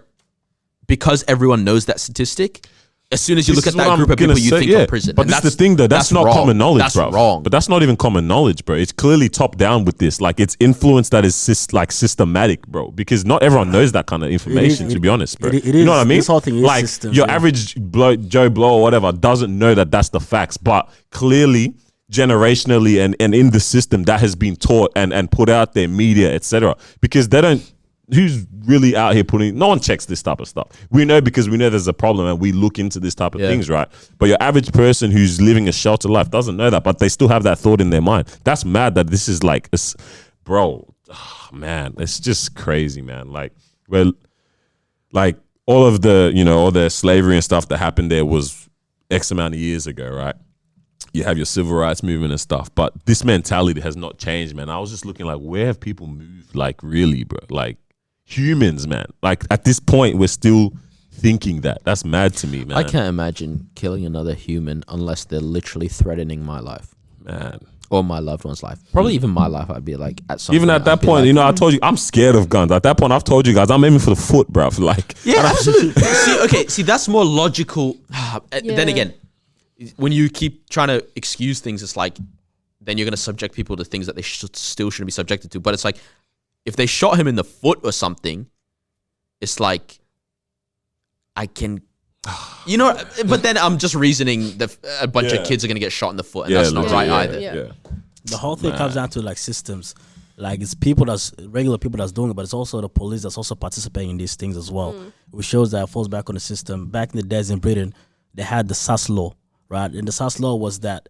because everyone knows that statistic. As soon as you This look at is what that I'm group of gonna people, you say, think yeah. of prison. But And this is the thing, though. That's not wrong. common knowledge, That's bro. wrong. But that's not even common knowledge, bro. It's clearly top down with this. Like it's influence that is systematic, bro. Because not everyone knows that kind of information. To be honest, bro. it You know is. what I mean? This whole thing is like systems, your yeah. average Joe Blow or whatever doesn't know that that's the facts, but clearly. Generationally and in the system that has been taught and put out there, media, etc. Because they don't. Who's really out here putting? No one checks this type of stuff. We know because we know there's a problem and we look into this type of Yeah. things, right? But your average person who's living a sheltered life doesn't know that, but they still have that thought in their mind. That's mad. That this is like, bro, man, it's just crazy, man. Like, well, like all of the all the slavery and stuff that happened there was X amount of years ago, right? You have your civil rights movement and stuff, but this mentality has not changed, man. I was just looking like, where have people moved? Like, really, bro? Like, humans, man. Like, at this point, we're still thinking that. That's mad to me, man. I can't imagine killing another human unless they're literally threatening my life Man. or my loved one's life. Probably even my life. I'd be like, at some Even point, at that I'd be point, like, I told you, I'm scared of guns. At that point, I've told you guys, I'm aiming for the foot, bro. Like, yeah, absolutely. see, that's more logical. Then Yeah. again, when you keep trying to excuse things, it's like then you're going to subject people to things that they still shouldn't be subjected to. But it's like if they shot him in the foot or something, it's like I can, But then I'm just reasoning that a bunch Yeah. of kids are going to get shot in the foot, and that's not right either. Yeah. The whole thing comes down to like systems. Like it's people that's regular people that's doing it, but it's also the police that's also participating in these things as well. Which shows that it falls back on the system. Back in the days in Britain, they had the SAS law, right? And the SAS law was that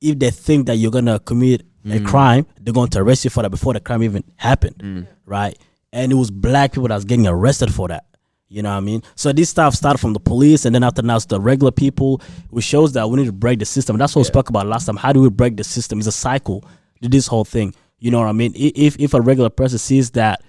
if they think that you're gonna commit a crime, they're going to arrest you for that before the crime even happened, right? And it was black people that was getting arrested for that. You know what I mean? So this stuff started from the police, and then after now it's the regular people, which shows that we need to break the system. That's what we spoke about last time. How do we break the system? It's a cycle to this whole thing. You know what I mean? If a regular person sees that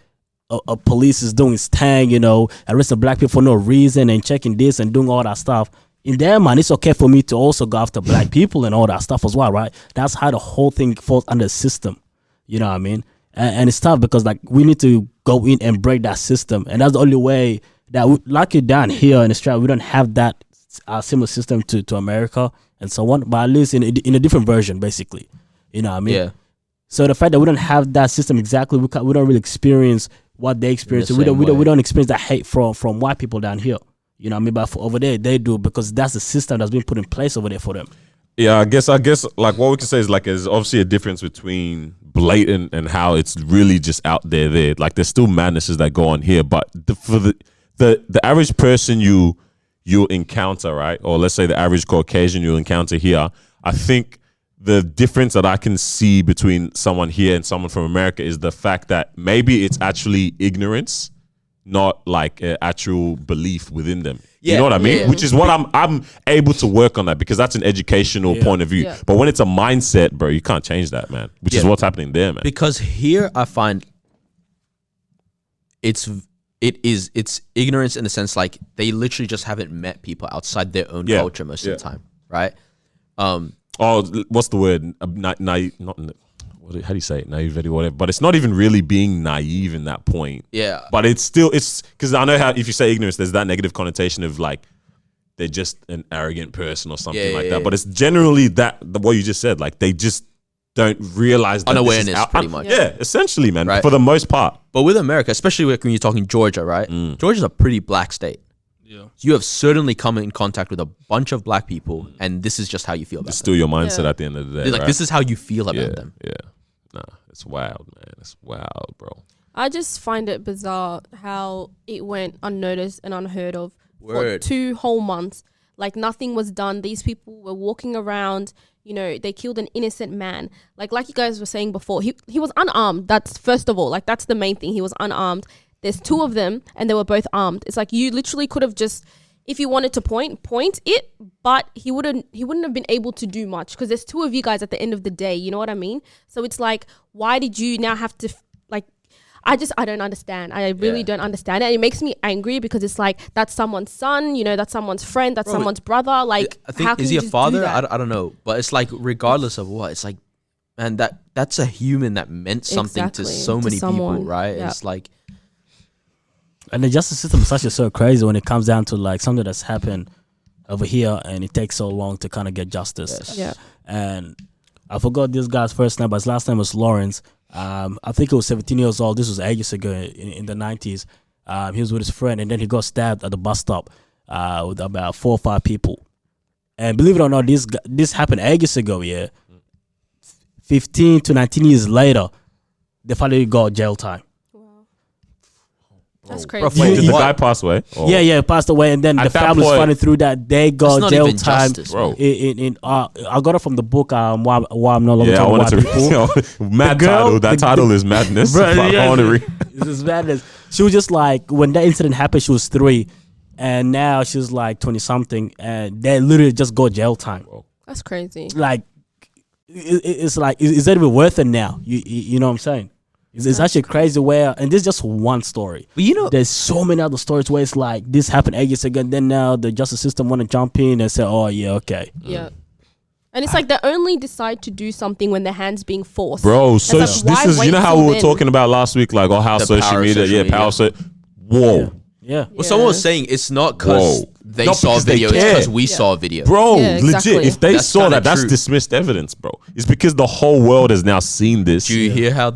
a police is doing his thing, you know, arresting black people for no reason and checking this and doing all that stuff, in their mind, it's okay for me to also go after black people and all that stuff as well, right? That's how the whole thing falls under the system. You know what I mean? And it's tough because like we need to go in and break that system, and that's the only way that like you down here in Australia, we don't have that similar system to America and so on, but at least in a different version, basically. You know what I mean? Yeah. So the fact that we don't have that system exactly, we don't really experience what they experience. the We same way. don't experience that hate from white people down here. You know what I mean? But over there, they do, because that's the system that's been put in place over there for them. Yeah, I guess like what we can say is like there's obviously a difference between blatant and how it's really just out there. Like there's still madnesses that go on here, but for the average person you'll encounter, right? Or let's say the average Caucasian you'll encounter here, I think the difference that I can see between someone here and someone from America is the fact that maybe it's actually ignorance, not like an actual belief within them. You know what I mean? Yeah. Which is what I'm able to work on that, because that's an educational point of view. Yeah. But when it's a mindset, bro, you can't change that, man. Which is Yeah. what's happening there, man. Because here I find it's ignorance in the sense like they literally just haven't met people outside their own Yeah. culture most Yeah. of the time, right? Oh, what's the word? How do you say it? Naivety, whatever. But it's not even really being naive in that point. Yeah. But it's because I know how if you say ignorance, there's that negative connotation of like they're just an arrogant person or something Yeah, like yeah, that. yeah. But it's generally what you just said. Like they just don't realize that Unawareness, this is pretty much. Yeah, essentially, man. Right. For the most part. But with America, especially when you're talking Georgia, right? Georgia's a pretty black state. Yeah. You have certainly come in contact with a bunch of black people, and this is just how you feel about It's them. still your mindset Yeah. at the end of the day. Like right? this is how you feel about yeah, them. Yeah. Nah, it's wild, man. It's wild, bro. I just find it bizarre how it went unnoticed and unheard of for Word. 2 whole months. Like nothing was done. These people were walking around. You know, they killed an innocent man. Like you guys were saying before, he was unarmed. That's first of all. Like that's the main thing. He was unarmed. There's 2 of them, and they were both armed. It's like you literally could have just, if you wanted to point it, but he wouldn't have been able to do much because there's 2 of you guys at the end of the day. You know what I mean? So it's like, why did you now have to like? I don't understand. I really don't understand it. And it makes me angry because it's like that's someone's son. You know, that's someone's friend. That's someone's brother. Like, I how think can is he you a just do father? that? I don't know, but it's like regardless of what, it's like, man, that's a human that meant something to Exactly, so to many someone. people, right? Yeah. It's like, And the justice system is actually so crazy when it comes down to like something that's happened over here and it takes so long to kind of get justice. Yeah. And I forgot this guy's first name, but his last name was Lawrence. I think he was 17 years old. This was ages ago in the 90s. He was with his friend, and then he got stabbed at the bus stop with about 4 or 5 people. And believe it or not, this happened ages ago, yeah. 15 to 19 years later, they finally got jail time. That's bro, crazy. Wait, did the What? guy pass away? Or- Yeah, passed away, and then At the that family's point- finding through that they That's got not jail even time. justice, bro. I got it from the book. Why I'm no longer Yeah, I talking wanted about to. people. Mad The girl- title. That the- title is madness. Bro, Fuck, yeah, I want to read. This is madness. She was just like, when that incident happened, she was 3, and now she's like 20 something, and they literally just got jail time. That's crazy. Like, it's like, is that even worth it now? You know what I'm saying? It's actually crazy where, and this is just one story. but you know, There's so many other stories where it's like this happened ages ago, and then now the justice system want to jump in and say, "Oh yeah, okay." Yeah. And it's like they only decide to do something when their hand's being forced. Bro, so like, this why is, you wait know how till we were then? talking about last week, like, how The social power of media, social yeah, media. power. So, whoa, Yeah. well, someone was Yeah. saying it's not because Whoa. they Not saw a because they video, it's care. because we saw a video. bro, Yeah, exactly. legit. If they That's saw kinda that, that's true. dismissed evidence, bro. It's because the whole world has now seen this. Do you hear how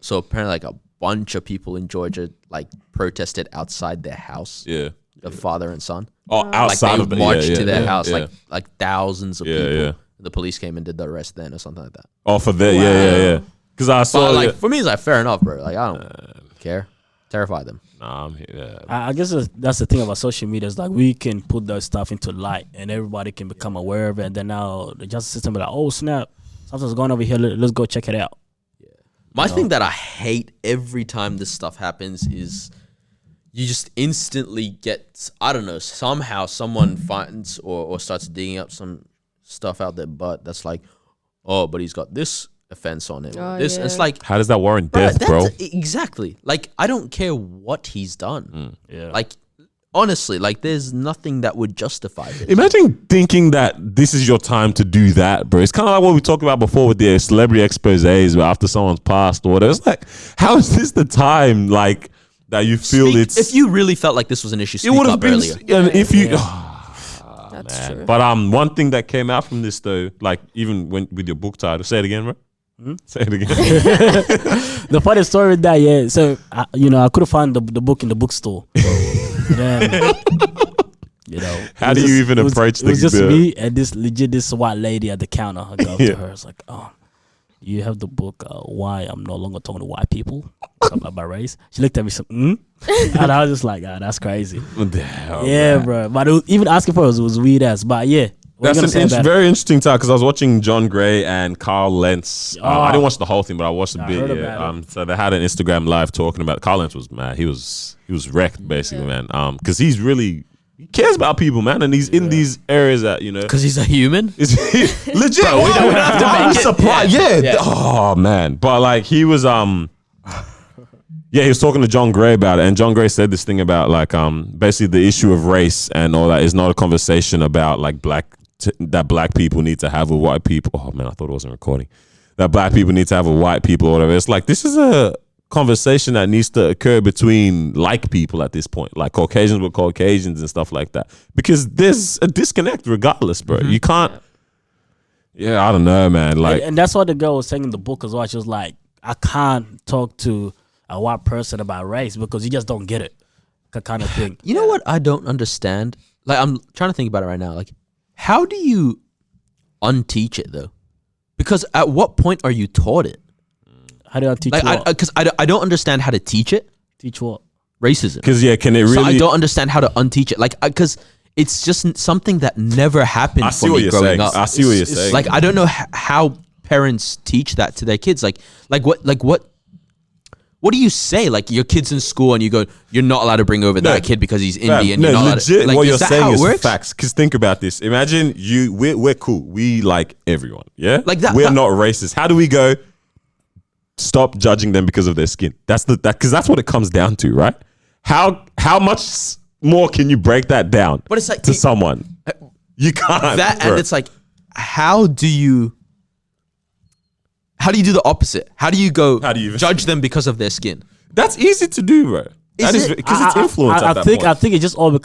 so apparently like a bunch of people in Georgia like protested outside their house, Yeah. the father and son. Oh, Like outside they of the marched yeah, to their yeah, house, yeah. like thousands of Yeah, people. yeah. The police came and did the arrest then, or something like that. Oh, for that, yeah. Because I saw, But like for me, it's like fair enough, bro. Like I don't care. Terrify them. nah, I'm here. I guess that's the thing about social media is like we can put that stuff into light and everybody can become aware of it, and then now the justice system be like, oh snap, something's going over here. Let's go check it out. My thing that I hate every time this stuff happens is you just instantly get, I don't know, somehow someone finds or starts digging up some stuff out their butt that's like, oh, but he's got this offense on him. Oh, this yeah. It's like, How does that warrant death, bro? Exactly. Like, I don't care what he's done. Yeah. Like, honestly, like, there's nothing that would justify this. Imagine thinking that this is your time to do that, bro. It's kind of like what we talked about before with the celebrity exposés, where after someone's passed or whatever. It's like, how is this the time, like, that you feel If you really felt like this was an issue, it speak would have up been, earlier. and if you, That's true. but one thing that came out from this though, like even when with your book title, say it again, bro. Say it again. The funny story with that, yeah. So I couldn't find the book in the bookstore. Then, How it do was you even it was- approach It was the just me and this white lady at the counter. I go up Yeah. to her. It's like, oh, you have the book. Why I'm no longer talking to white people about my race. She looked at me, and I was just like, that's crazy. What the hell, Yeah, man? bro. But even asking for it was weird ass. But yeah, what That's you gonna an say about it? very interesting time because I was watching John Gray and Carl Lentz. I didn't watch the whole thing, but I watched a I bit. heard Yeah. about it. So they had an Instagram live talking about it. Carl Lentz was mad. He was wrecked basically, man. Because he cares about people, man, and he's in these areas that Because he's a human. It's legit. Bro, we don't have to How make you it. supply- Yeah. Yeah. Oh man. But like he was he was talking to John Gray about it, and John Gray said this thing about like basically the issue of race and all that is not a conversation about like that black people need to have with white people. Oh man, I thought it wasn't recording. That black people need to have with white people or whatever. It's like this is a conversation that needs to occur between like people at this point, like Caucasians with Caucasians and stuff like that, because there's a disconnect regardless, bro. You can't. Yeah, I don't know, man. Like, and that's what the girl was saying in the book as well. She was like, I can't talk to a white person about race because you just don't get it, kind of thing. You know what I don't understand? Like, I'm trying to think about it right now. Like, how do you unteach it though? Because at what point are you taught it? How do I teach Like, what? because I don't understand how to teach it. Teach what? Racism. because can it really? So I don't understand how to unteach it. Like, because it's just something that never happened I see for what me you're growing saying. up. I see what you're It's saying. Like, I don't know how parents teach that to their kids. Like what do you say? Like, your kid's in school and you go, you're not allowed to bring over that kid because he's Indian. No, you're not allowed legit. to, like, what is you're that saying how it is works? facts. Because think about this. Imagine we're cool. We like everyone. Yeah, Like that- We're that- not racist. How do we go? Stop judging them because of their skin. Because that's what it comes down to, right? How much more can you break that down? But it's like- to someone, you can't. That, bro. and it's like, how do you do the opposite? How do you go How do you even- judge them because of their skin? that's easy to do, bro. That is it? because it's influence. I at that think point. it just all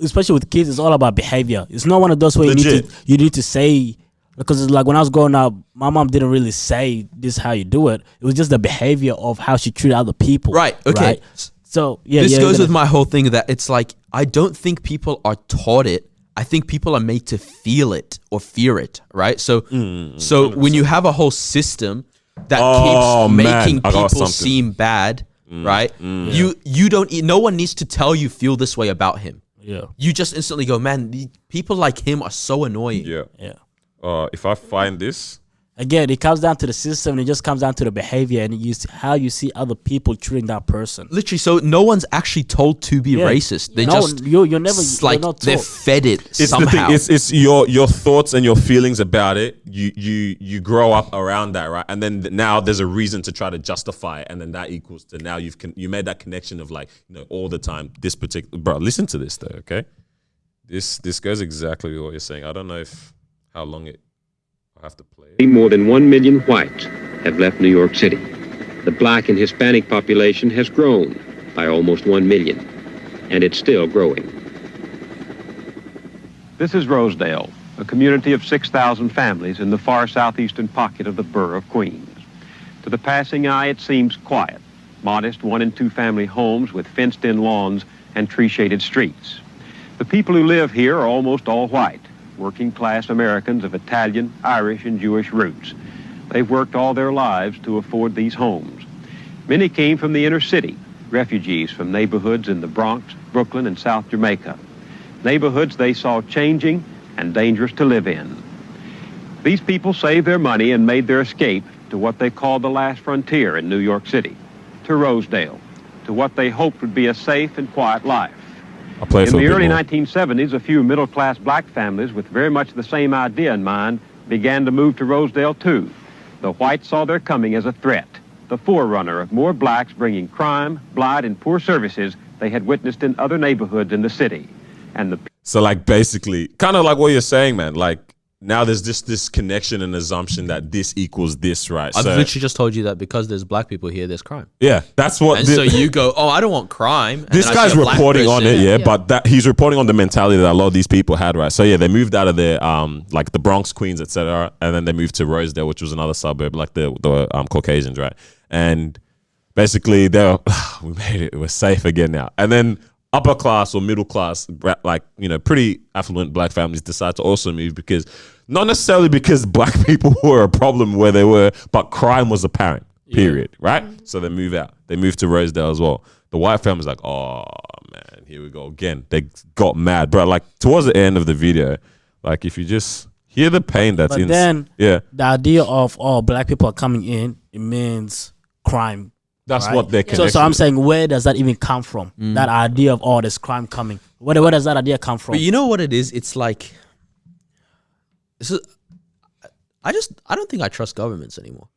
especially with kids, it's all about behavior. It's not one of those where Legit. you need to say, because it's like when I was growing up, my mom didn't really say this is how you do it. It was just the behavior of how she treated other people. Right, okay. Right? So yeah, This yeah, goes you're with my whole thing that it's like, I don't think people are taught it. I think people are made to feel it or fear it, right? So when you have a whole system that Oh, keeps man, making I got people something. seem bad, right? You don't, no one needs to tell you feel this way about him. yeah, You just instantly go, man, people like him are so annoying. yeah. yeah. If I find this, Again, it comes down to the system, and it just comes down to the behavior and how you see other people treating that person. Literally, so no one's actually told to be Yeah. racist. They No, just you're never like you're not they're taught. fed it it's somehow. the thing. It's your thoughts and your feelings about it. You grow up around that, right? And then now there's a reason to try to justify it, and then that equals to now you made that connection of like, all the time. This particular bro, listen to this though, okay? This goes exactly what you're saying. I don't know how long I have to play it. More than 1 million whites have left New York City. The black and Hispanic population has grown by almost 1 million, and it's still growing. This is Rosedale, a community of 6,000 families in the far southeastern pocket of the borough of Queens. To the passing eye, it seems quiet. Modest 1- and 2-family homes with fenced-in lawns and tree-shaded streets. The people who live here are almost all white, working-class Americans of Italian, Irish, and Jewish roots. They've worked all their lives to afford these homes. Many came from the inner city, refugees from neighborhoods in the Bronx, Brooklyn, and South Jamaica. Neighborhoods they saw changing and dangerous to live in. These people saved their money and made their escape to what they called the last frontier in New York City, to Rosedale, to what they hoped would be a safe and quiet life. I'll play In for a the bit early more. 1970s, a few middle-class black families with very much the same idea in mind began to move to Rosedale too. The whites saw their coming as a threat, the forerunner of more blacks bringing crime, blight, and poor services they had witnessed in other neighborhoods in the city. And the So like basically, kind of like what you're saying, man. Like now there's this connection and assumption that this equals this, right? I've So literally just told you that because there's black people here, there's crime. yeah, that's what. And so you go, oh, I don't want crime. And this then I guy's see a black reporting on it, person. yeah, Yeah. but that he's reporting on the mentality that a lot of these people had, right? So yeah, they moved out of their like the Bronx, Queens, etc., and then they moved to Rosedale, which was another suburb, like the Caucasians, right? And basically, they're we made it, we're safe again now. And then upper class or middle class, like pretty affluent black families decide to also move because not necessarily because black people were a problem where they were, but crime was apparent. Period. Right? So they move out. They move to Rosedale as well. The white family's like, oh man, here we go again. They got mad, bro. Like towards the end of the video, like if you just hear the pain that's But in, then yeah, the idea of black people are coming in, it means crime. that's right? what they're So connected. I'm saying, where does that even come from? That idea of there's crime coming. Where does that idea come from? But you know what it is? It's like, I don't think I trust governments anymore.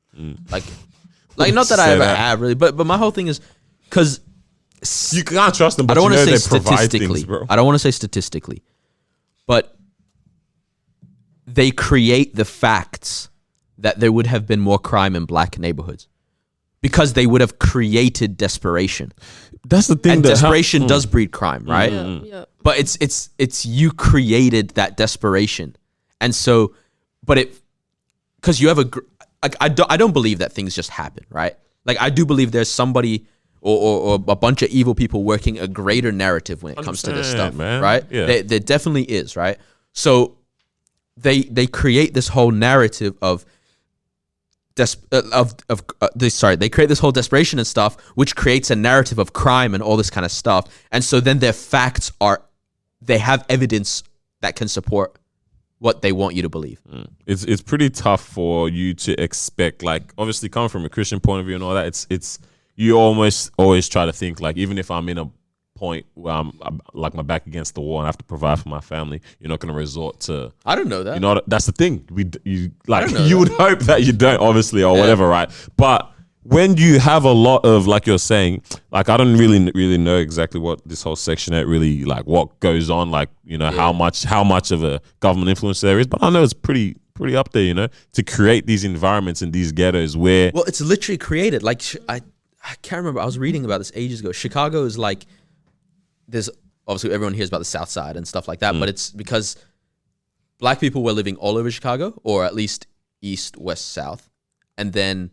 Like not that I Say ever that. have really, but my whole thing is because You can't trust them. But I don't want to say they provide statistically. things, bro. I don't want to say statistically, but they create the facts that there would have been more crime in black neighborhoods because they would have created desperation, That's the thing. and that desperation does breed crime, right? Yeah. But it's you created that desperation, and so, but it because you have I don't believe that things just happen, right? Like I do believe there's somebody or a bunch of evil people working a greater narrative when it comes to this 100%, stuff, man. right? Yeah. There definitely is, right? So they create this whole narrative of they create this whole desperation and stuff, which creates a narrative of crime and all this kind of stuff. And so then their facts they have evidence that can support what they want you to believe. It's pretty tough for you to expect, like obviously coming from a Christian point of view and all that, it's you almost always try to think like, even if I'm in a point where I'm like my back against the wall and I have to provide for my family, you're not going to resort to, I don't know that. you know, that's the thing. You like don't know you that. would hope that you don't, obviously, or whatever, right? But when you have a lot of, like you're saying, like I don't really know exactly what this whole Section 8 really, like what goes on, like, you know, how much of a government influence there is, but I know it's pretty up there, you know, to create these environments in these ghettos where Well, it's literally created. Like I can't remember. I was reading about this ages ago. Chicago is like, there's obviously everyone hears about the South Side and stuff like that, but it's because black people were living all over Chicago, or at least east, west, south, and then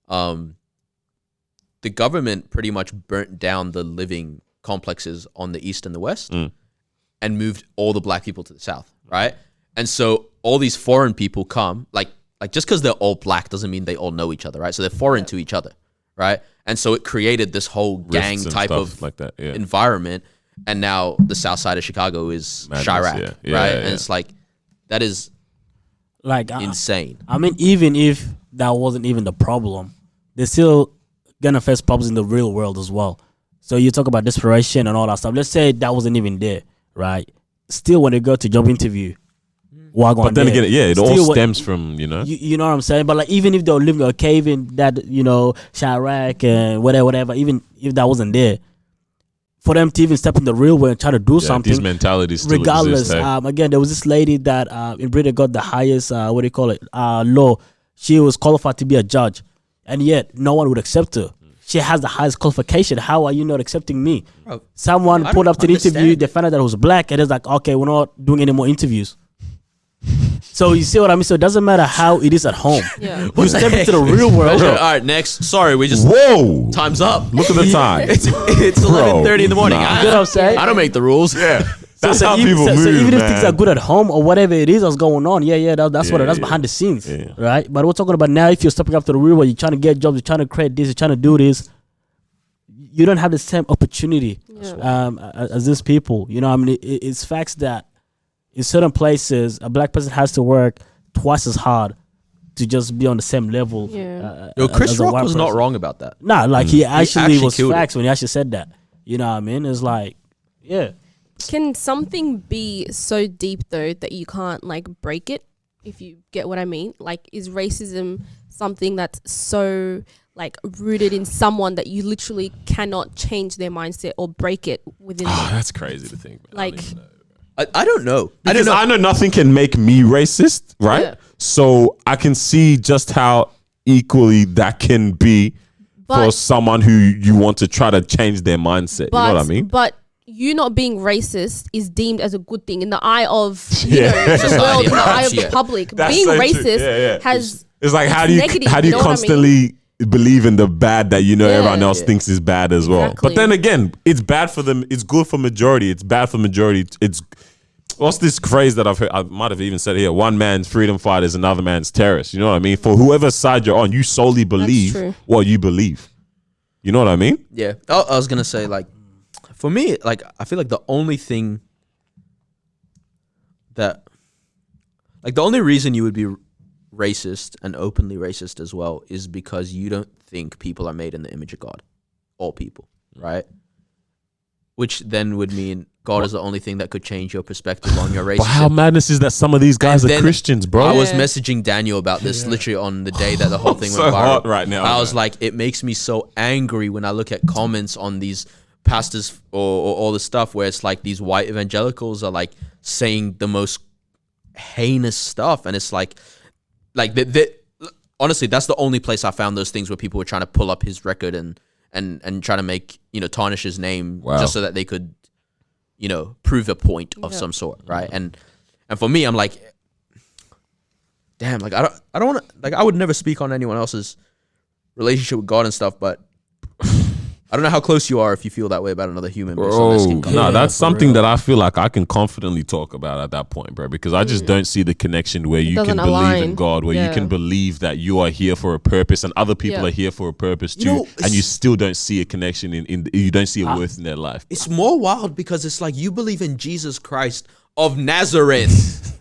the government pretty much burnt down the living complexes on the east and the west, and moved all the black people to the south, right? And so all these foreign people come, like just because they're all black doesn't mean they all know each other, right? So they're foreign to each other, right? And so it created this whole gang rifts and type stuff of like that, yeah. environment. And now the south side of Chicago is Madness, Chirac, yeah. Yeah, right? yeah, And yeah. it's like, that is like insane. I mean, even if that wasn't even the problem, they're still gonna face problems in the real world as well. So you talk about desperation and all that stuff. Let's say that wasn't even there, right? Still, when they go to job interview, but then again, yeah, it all Still, stems from, you know, you know what I'm saying? But like, even if they were living in a cave in that, you know, Chirac and whatever, even if that wasn't there, for them to even step in the real world and try to do yeah, something, these mentalities still regardless. exist, hey? Again, there was this lady that in Britain got the highest, law. She was qualified to be a judge, and yet no one would accept her. She has the highest qualification. How are you not accepting me? Bro, Someone I pulled don't up to the interview. understand. They found out that it was black, and it's like, okay, we're not doing any more interviews. So you see what I mean? So it doesn't matter how it is at home. Yeah. You step into the real world. All right, next. Sorry, we just Whoa! time's up. Look at the time. It's 11:30 in the morning. Nah. You know what I'm saying? I don't make the rules. Yeah, that's how even, people move, so even if man. things are good at home or whatever it is that's going on, that's what that's yeah. behind the scenes, Yeah. right? But we're talking about now. If you're stepping up to the real world, you're trying to get jobs, you're trying to create this, you're trying to do this. You don't have the same opportunity as these people. You know, I mean, it's facts that in certain places a black person has to work twice as hard to just be on the same level. Yeah. Yo, Chris as a Rock white was not person. wrong about that. Nah, like he actually was killed it. facts when he actually said that. You know what I mean? It's like, yeah. Can something be so deep though that you can't like break it? If you get what I mean, like, is racism something that's so like rooted in someone that you literally cannot change their mindset or break it within? Oh, them? that's crazy to think. Man. Like, I don't know. Because I know nothing can make me racist, right? Yeah. So I can see just how equally that can be for But- someone who you want to try to change their mindset. but You know what I mean? but you not being racist is deemed as a good thing in the eye of Yeah. the Society world, in the at eye large, of yeah. the public. That's Being so true. racist Yeah. has It's like how do you negative, how do you you know what I mean? constantly believe in the bad that you know Yeah. everyone else thinks is bad as well? Exactly. But then again, it's bad for them. It's good for majority. It's bad for majority. It's what's this phrase that I've heard? I might have even said it here. One man's freedom fighter is another man's terrorist. You know what I mean? For whoever side you're on, you solely believe true. what you believe. You know what I mean? Yeah, I was gonna say, like, for me, like, I feel like the only thing that, like, the only reason you would be racist and openly racist as well is because you don't think people are made in the image of God, all people, right? Which then would mean God is the only thing that could change your perspective on your racism. But how madness is that some of these guys And are then Christians, bro? I was Yeah. messaging Daniel about this literally on the day that the whole thing so went viral. hot right now, I was man. like, it makes me so angry when I look at comments on these pastors or all the stuff where it's like these white evangelicals are like saying the most heinous stuff, and it's like honestly, that's the only place I found those things where people were trying to pull up his record and try to make, you know, tarnish his name just so that they could, you know, prove a point of some sort, right? And for me, I'm like, damn, like I don't want to, like, I would never speak on anyone else's relationship with God and stuff, but I don't know how close you are if you feel that way about another human. based on their Bro, skin color. no, that's something that I feel like I can confidently talk about at that point, bro, because I just don't see the connection where you can doesn't believe in align. God, where you Yeah. can believe that you are here for a purpose and other people Yeah. are here for a purpose too, You know, and you still don't see a connection in you don't see a worth in their life. It's more wild because it's like you believe in Jesus Christ of Nazareth.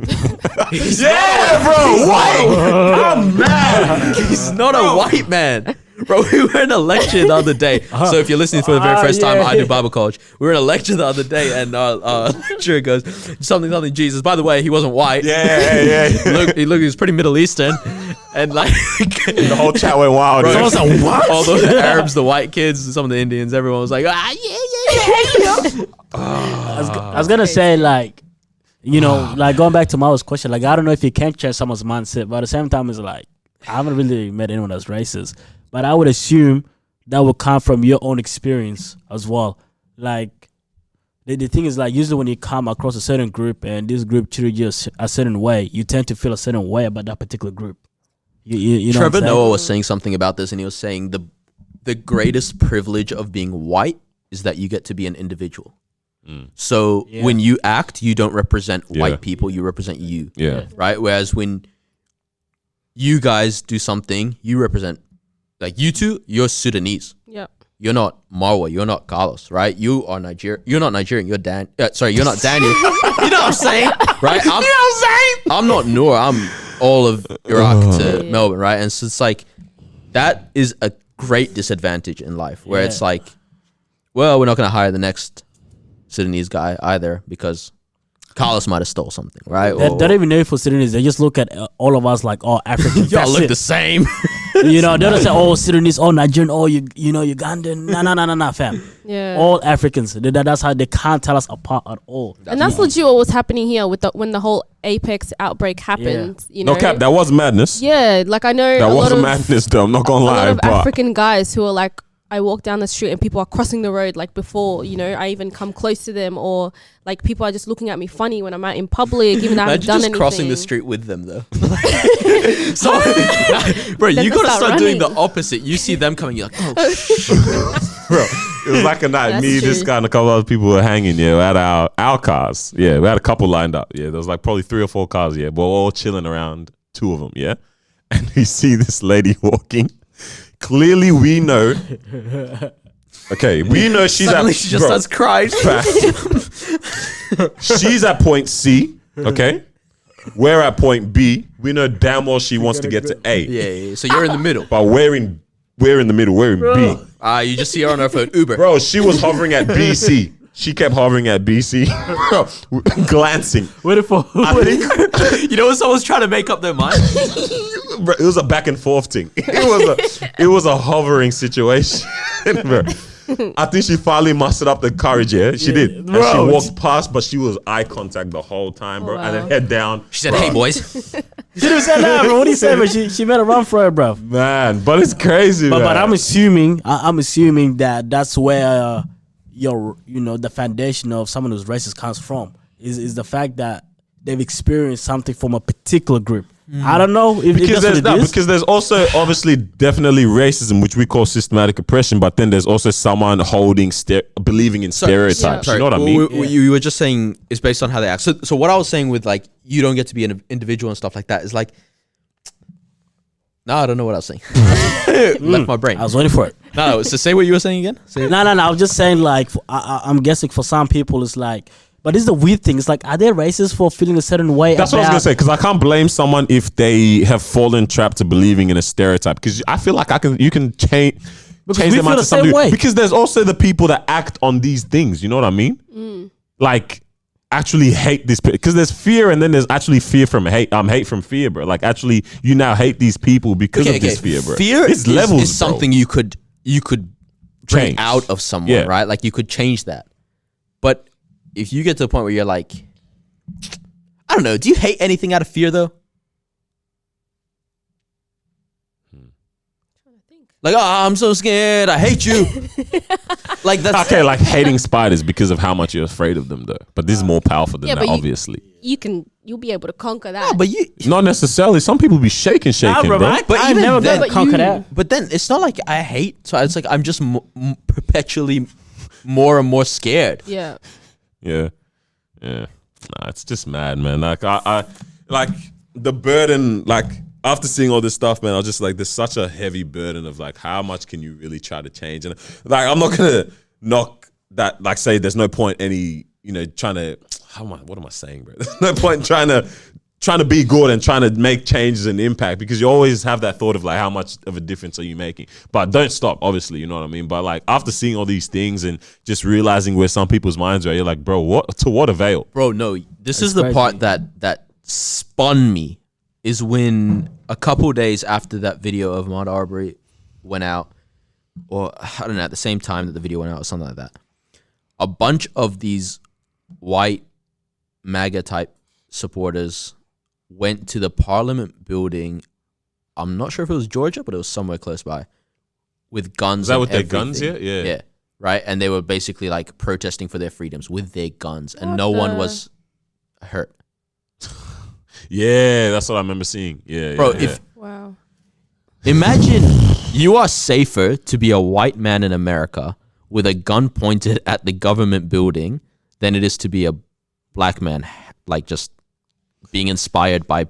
Yeah, bro, white. I'm mad. He's not a white man. Bro, we were in a lecture the other day. So if you're listening for the very first time, I do Bible college. We were in a lecture the other day, and our lecturer goes, something Jesus. By the way, he wasn't white. Yeah. He was pretty Middle Eastern. And like The whole chat went wild. Bro, dude. I was like, what? All the Arabs, the white kids, some of the Indians, everyone was like, yeah. I was gonna say, like, you know, like going back to Mao's question, like, I don't know if you can change someone's mindset, but at the same time, it's like, I haven't really met anyone that's racist, but I would assume that would come from your own experience as well. Like, the thing is, like, usually when you come across a certain group and this group treated you a certain way, you tend to feel a certain way about that particular group. You know what I'm Trevor saying? Noah was saying something about this, and he was saying the greatest privilege of being white is that you get to be an individual. So when you act, you don't represent white people, you represent you. Yeah. Right? Whereas when you guys do something, you represent, like, you two, you're Sudanese. Yep. You're not Marwa. You're not Carlos, right? You are Nigerian. You're not Nigerian. You're Dan. You're not Daniel. You know what I'm saying, right? You know what I'm saying? I'm not Noor. I'm all of Iraq to Melbourne, right? And so it's like, that is a great disadvantage in life, where it's like, well, we're not going to hire the next Sudanese guy either because Carlos might have stole something, right? They don't even know if for Sudanese. They just look at all of us like, oh, Africans. Y'all That's look it. the same. You know, they don't say, oh, Sudanese, oh, Nigerian, oh, you know, Ugandan. No, fam. Yeah. All Africans. That's how they can't tell us apart at all. And that's legit what was happening here with when the whole Apex outbreak happened. You know, No cap, that was madness. yeah, like I know That a was lot a of madness, though. I'm not gonna a lot lie, of but African guys who are like, I walk down the street and people are crossing the road like before, you know, I even come close to them, or like people are just looking at me funny when I'm out in public, even though I haven't Imagine done just anything. crossing the street with them though. So, bro, Then you they gotta start start doing the running. opposite. You see them coming, you're like, oh, bro, it was like a night. That's Me, this true. guy, and a couple other people were hanging. Yeah, we had our cars. Yeah, we had a couple lined up. Yeah, there was like probably 3 or 4 cars. Yeah, but we're all chilling around 2 of them. Yeah, and we see this lady walking. Clearly, we know. Okay, we know she's suddenly at. she just bro, starts crying. she's at point C. Okay, We're at point B. We know damn well she wants to get to A. Yeah. So you're in the middle. But we're in the middle. We're in B. You just see her on her phone, Uber. Bro, she was hovering at BC. She kept hovering at BC, glancing. Waiting for I think You know when someone's trying to make up their mind? bro, it was a back and forth thing. It was a hovering situation. Bro. I think she finally mustered up the courage. Yeah, she did. And Bro. she walked past, but she was eye contact the whole time, bro. And then Wow. head down. She said, Bro, "Hey boys." She didn't say that, bro. What do you say? But she made a run for it, bro. man, but it's crazy. But man. I'm assuming that that's where the foundation of someone who's racist comes from is the fact that they've experienced something from a particular group. I don't know if because that's there's what that. it is. Because there's also obviously definitely racism, which we call systematic oppression. But then there's also someone believing in stereotypes. You know what I mean? You were just saying it's based on how they act. So what I was saying with like you don't get to be an individual and stuff like that is like. No, I don't know what I was saying. Left my brain. I was waiting for it. No, so say what you were saying again. Say it. No. I was just saying, like, I'm guessing for some people, it's like, but this is the weird thing. It's like, are they racist for feeling a certain way? That's what I was gonna say, because I can't blame someone if they have fallen trapped to believing in a stereotype. Because I feel like you can change we them feel out the to something. same way. Because there's also the people that act on these things. You know what I mean? Like actually hate this, because there's fear, and then there's actually fear from hate. Hate from fear, bro. Like actually, you now hate these people because of this fear, bro. Fear it's is levels, is bro. something you could bring Change. out of someone, Yeah. right? Like you could change that. But if you get to the point where you're like, I don't know, do you hate anything out of fear though? Like, oh, I'm so scared. I hate you. Like that's Okay, like hating spiders because of how much you're afraid of them, though. But this is more powerful than Yeah, that, but you- obviously. You'll be able to conquer that. but you. Not necessarily. Some people be shaking, bro, bro. But I even never then- got conquer that. But then it's not like I hate. So it's like I'm just perpetually more and more scared. yeah. Yeah. Nah, it's just mad, man. Like I like the burden, like after seeing all this stuff, man, I was just like, there's such a heavy burden of like, how much can you really try to change? And like, I'm not gonna knock that, like say there's no point trying to, what am I saying, bro? There's no point trying to be good and trying to make changes and impact, because you always have that thought of like, how much of a difference are you making? But don't stop, obviously, you know what I mean? But like after seeing all these things and just realizing where some people's minds are, you're like, bro, what avail? Bro, no. This is That's the crazy. part that spun me, is when a couple days after that video of Ahmaud Arbery went out, or I don't know, at the same time that the video went out or something like that, a bunch of these white MAGA type supporters went to the Parliament building. I'm not sure if it was Georgia, but it was somewhere close by, with guns. Is that and with their guns? everything. Yeah. Yeah. Right. And they were basically like protesting for their freedoms with their guns, and What no one the- was hurt. Yeah, that's what I remember seeing. Yeah, Bro, yeah, if Wow. imagine you are safer to be a white man in America with a gun pointed at the government building than it is to be a black man, like just being inspired by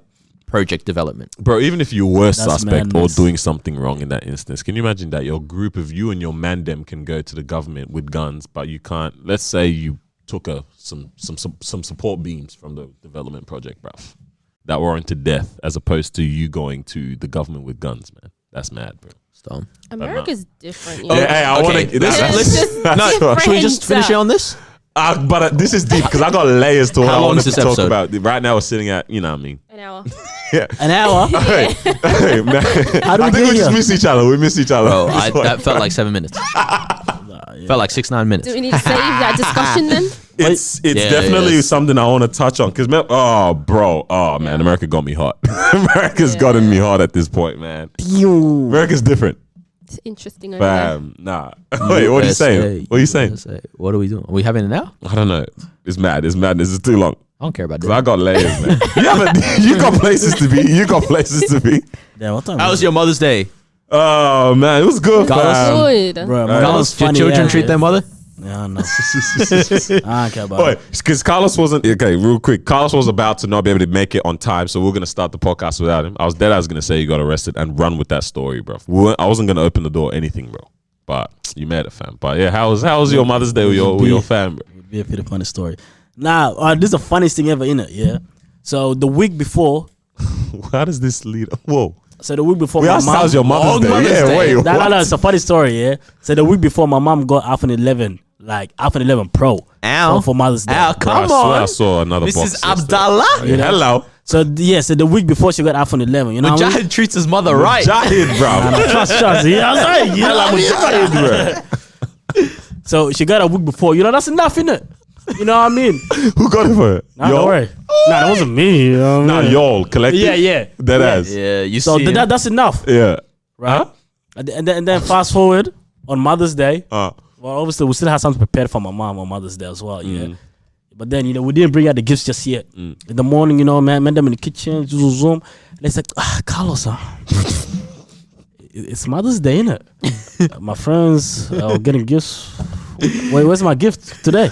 project development. Bro, even if you were That's suspect or madness. doing something wrong in that instance, can you imagine that your group of you and your mandem can go to the government with guns, but you can't? Let's say you took some support beams from the development project, bruv, that warranted death, as opposed to you going to the government with guns, man. That's mad, bro. So, America's different. You Yeah, know? hey, I okay, want to. let's- It's just should we just different. finish it on this? But this is deep because I got layers to what How I long wanted is to this talk episode? about. Right now, we're sitting at, you know what I mean. An hour. An hour? Hey, man. How do we I think get we just here? miss each other. We miss each other. Bro, that felt like 7 minutes. Felt like 6-9 minutes. Do we need to save that discussion then? It's Yeah, definitely yeah. something I want to touch on because man, America got me hot. America's gotten me hot at this point, man. America's different. It's interesting over there. Bam, nah. Wait, what are you saying? What are you saying? USA. What are we doing? Are we having it now? I don't know. It's mad. It's madness. It's too long. I don't care about 'Cause I that. got layers, man. You got places to be. You got places to be. Yeah, what time How is was it? your Mother's Day? Oh man, it was good, Carlos? fam. Good. Bro, my Carlos, mom's your funny, children yeah, treat yeah. their mother? Yeah, no. I don't care about Boy, it. because Carlos wasn't okay. Real quick, Carlos was about to not be able to make it on time, so we're gonna start the podcast without him. I was gonna say you got arrested and run with that story, bro. I wasn't gonna open the door or anything, bro. But you made it, fam. But yeah, how was your Mother's Day with your fam, bro? It'd be a pretty funny story. Now, this is the funniest thing ever in it, yeah? So the week before, How does this lead? Whoa. so the week before We my asked mom. how's your Mother's Day? Mother's Yeah, Day. wait. No, what? it's a funny story, yeah. So the week before, my mom got iPhone 11, like iPhone 11 Pro Ow. for Mother's Day. Ow, Bro, I come swear I on. saw another box. Mrs. yesterday. Abdallah. Yeah, hello. So so the week before she got iPhone 11, you know what I mean? Mujahid treats his mother right. Mujahid, bro. Trust. Yeah, I was like, yeah, Mujahid, bro. So she got a week before. You know, that's enough, innit? You know what I mean? Who got it for her? Nah, don't worry. Nah, that wasn't me. You know what I Nah, mean? y'all collective. Yeah. Dead ass. Yeah, you So see. that's enough, Yeah. right? And then fast forward on Mother's Day. Uh, Well, obviously, we still had something prepared for my mom on Mother's Day as well, yeah. But then, you know, we didn't bring out the gifts just yet. In the morning, you know, man, met them in the kitchen, zoom. And it's like, Carlos, it's Mother's Day, innit? My friends are getting gifts. Wait, where's my gift today?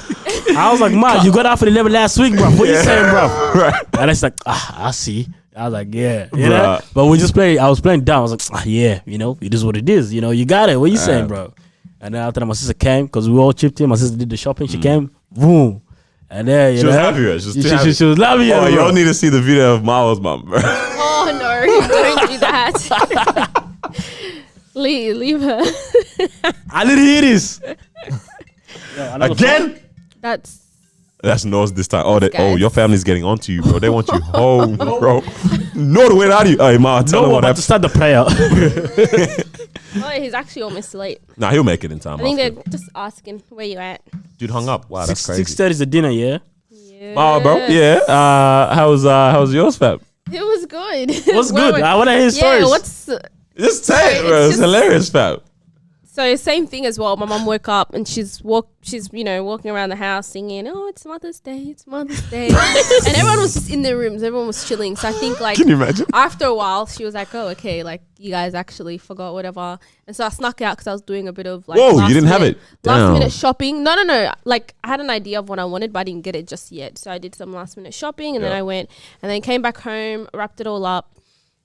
I was like, Ma, you got out for 11 last week, bro. What you saying, bro? right. And it's like, I see. I was like, yeah, you know. Bruh. But we just playing. I was playing dumb. I was like, yeah, you know, it is what it is. You know, you got it. What you saying, bro? And then after that, my sister came because we all chipped in. My sister did the shopping. She came, boom, and then She was happy, right? She was too happy. She was loving it. Oh, bro. y'all need to see the video of Miles' mom, bro. Oh no, don't do that. leave her. I didn't hear this. Again? That's Noah's this time. Oh, Guys. your family's getting onto you, bro. They want you home, bro. No, where are you? Hey, Ma, tell No, him we're what about to happened. start the prayer. Oh, he's actually almost late. Nah, he'll make it in time. I think after. they're just asking where you at. Dude hung up. Wow, that's crazy. 6:30 is the dinner, yeah. Yeah. Oh, bro. Yeah. How's yours, fam? It was good. What's good? I want to hear stories. Yeah, what's Just say it, Sorry, bro. it's It's just- hilarious, fam. so same thing as well. My mum woke up and she's walking around the house singing, "Oh, it's Mother's Day, it's Mother's Day," and everyone was just in their rooms. Everyone was chilling. So I think like Can you imagine? after a while, she was like, "Oh, okay, like you guys actually forgot whatever." And so I snuck out because I was doing a bit of like. Whoa, you last didn't have minute- it? Last Damn. minute shopping. No. Like I had an idea of what I wanted, but I didn't get it just yet. So I did some last minute shopping, and then Yeah. I went and then came back home, wrapped it all up.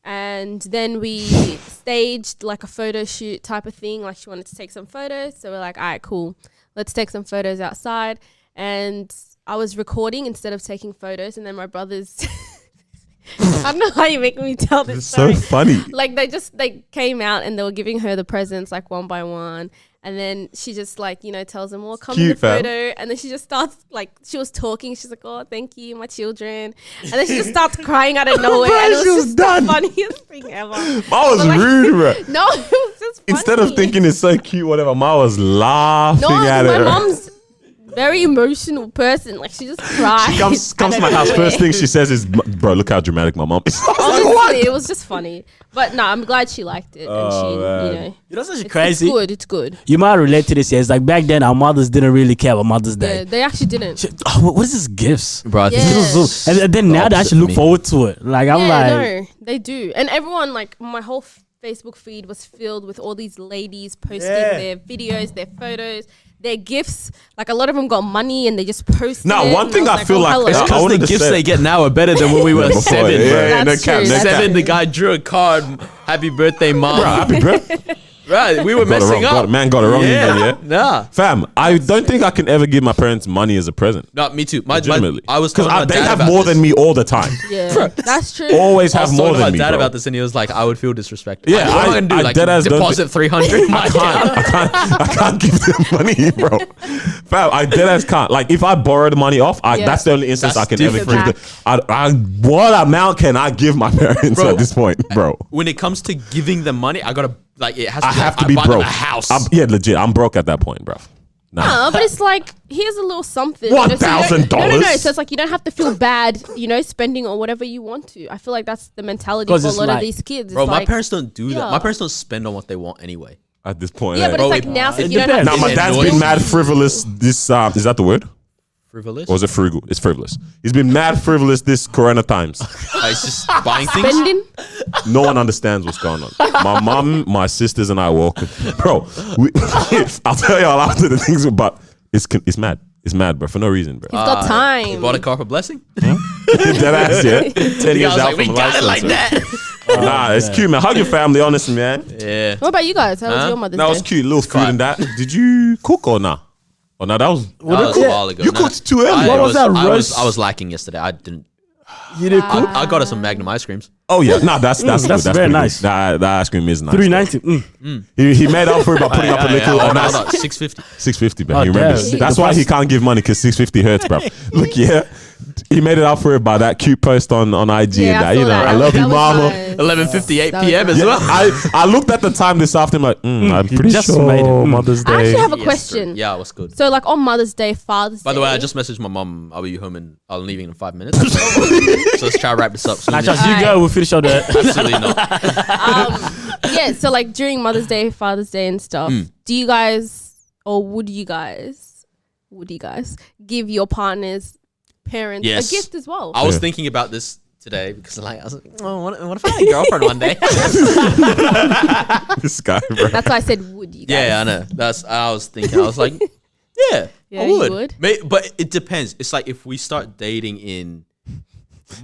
And then we staged like a photo shoot type of thing. Like she wanted to take some photos. So we're like, all right, cool. Let's take some photos outside. And I was recording instead of taking photos. And then my brothers, I don't know how you make me tell this It's so story. funny. Like they came out and they were giving her the presents like one by one. And then she just like, you know, tells them, well, come in the Cute, fam. photo. And then she just starts like, she was talking. She's like, oh, thank you, my children. And then she just starts crying out of nowhere. Bro, and it was she was just done. the funniest thing ever. Ma was But, like- rude, bro. No, it was just funny. Instead of thinking it's so cute, whatever, Ma was laughing no, at my it. mom's very emotional person. Like she just cried. comes out to of my house. nowhere. First thing she says is, "Bro, look how dramatic my mom is." I was like, Honestly, what? it was just funny. But no, I'm glad she liked it. And she, man. you know, You know, such it's crazy. good. It's good. You might relate to this. Yeah, it's like back then, our mothers didn't really care about Mother's Day. Yeah, they actually didn't. What is this gifts? Bro, I think Yeah. this is And then now they opposite actually for look me. forward to it. Like I'm like, no, they do. And everyone, like, my whole Facebook feed was filled with all these ladies posting their videos, their photos, their gifts. Like, a lot of them got money and they just posted Now, it. one And thing was I feel like hello. is It's I because wanted the to gifts say- they get now are better than when we were Before, 7, yeah, bro. no That's cap, true, no that's cap. 7, the guy drew a card, happy birthday, mom. Bro, happy birthday. Right, we were Got it messing wrong. up. Man got it wrong. Yeah. Nah. Fam, I don't think I can ever give my parents money as a present. No, me too. Legitimately. I was because talking about they dad have about more this. than me all the time. Yeah, that's true. Always I have was more talking than about me, dad bro. about this, and he was like, "I would feel disrespected." Yeah, like, what am I gonna do? I Like, deadass don't deposit 300 in my account. I can't give them money, bro. Fam, I deadass can't. Like, if I borrow the money off, Yeah. that's the only instance That's I can ever different. give them. What amount can I give my parents Bro, at this point, bro? When it comes to giving them money, I gotta like it has. To I be have like, to be buy them broke. a house. Yeah, legit. I'm broke at that point, bro. Nah. But it's like, here's a little something. you know, so you $1,000? don't- No. So it's like, you don't have to feel bad, you know, spending on whatever you want to. I feel like that's the mentality 'Cause for a it's lot of like- these kids. Bro, It's my like, parents don't do that. yeah. My parents don't spend on what they want anyway. At this point, yeah, eh. but Bro, it's like it- now, so it you don't have depends. Now, to my dad's annoys been me. mad frivolous this, is that the word? Frivolous. Or is it frugal? It's frivolous. He's been mad frivolous this corona times. It's just buying things. spending. No one understands what's going on. My mom, my sisters, and I walk. Bro, I'll tell y'all after the things, but it's mad. It's mad, bro, for no reason, bro. He's got You time. bought a car for blessing? Dead ass, yeah. 10 I years was out like, we from got it license, like bro. that. Nah, it's cute, man. Hug your family, honestly, man. Yeah. What about you guys? How was your Mother's That Day? was cute. Little food quiet. and that. Did you cook or nah? Or nah, that was... That was a while ago. You cooked too early. What was that I roast? was lacking yesterday. I didn't. You did cook? I got her some Magnum ice creams. Oh yeah, no, that's good. that's That's very pretty nice. good. That ice cream is nice. $3.90. He made up for it by putting up a little. Hold and on, that's $6.50. $6.50, man. Oh, He remembers. damn. That's The why he price- can't give money because $6.50 hurts, bro. Look, yeah, he made it up for it by that cute post on IG Yeah, and I that. saw You know, that. I love you, That was mama. nice. 11:58 That was p.m. nice. as well. I looked at the time this afternoon, like, I'm you pretty just sure made it. Mother's I Day. actually have a Yes, question. Yeah, it was good. So like on Mother's Day, Father's By the Day. way, I just messaged my mom. I'll be home and I'm leaving in 5 minutes. So let's try to wrap this up soon. I trust you Alright. go. We'll finish all that. Absolutely not. yeah, so like during Mother's Day, Father's Day and stuff, do you guys or would you guys give your partner's parents Yes. a gift as well? I was Yeah. thinking about this today because I was like, oh, what if I had a girlfriend one day? This guy, bro. That's why I said would you guys? Yeah, I know. I was thinking. I was like, yeah, Yeah, I you would. would. But it depends. It's like if we start dating in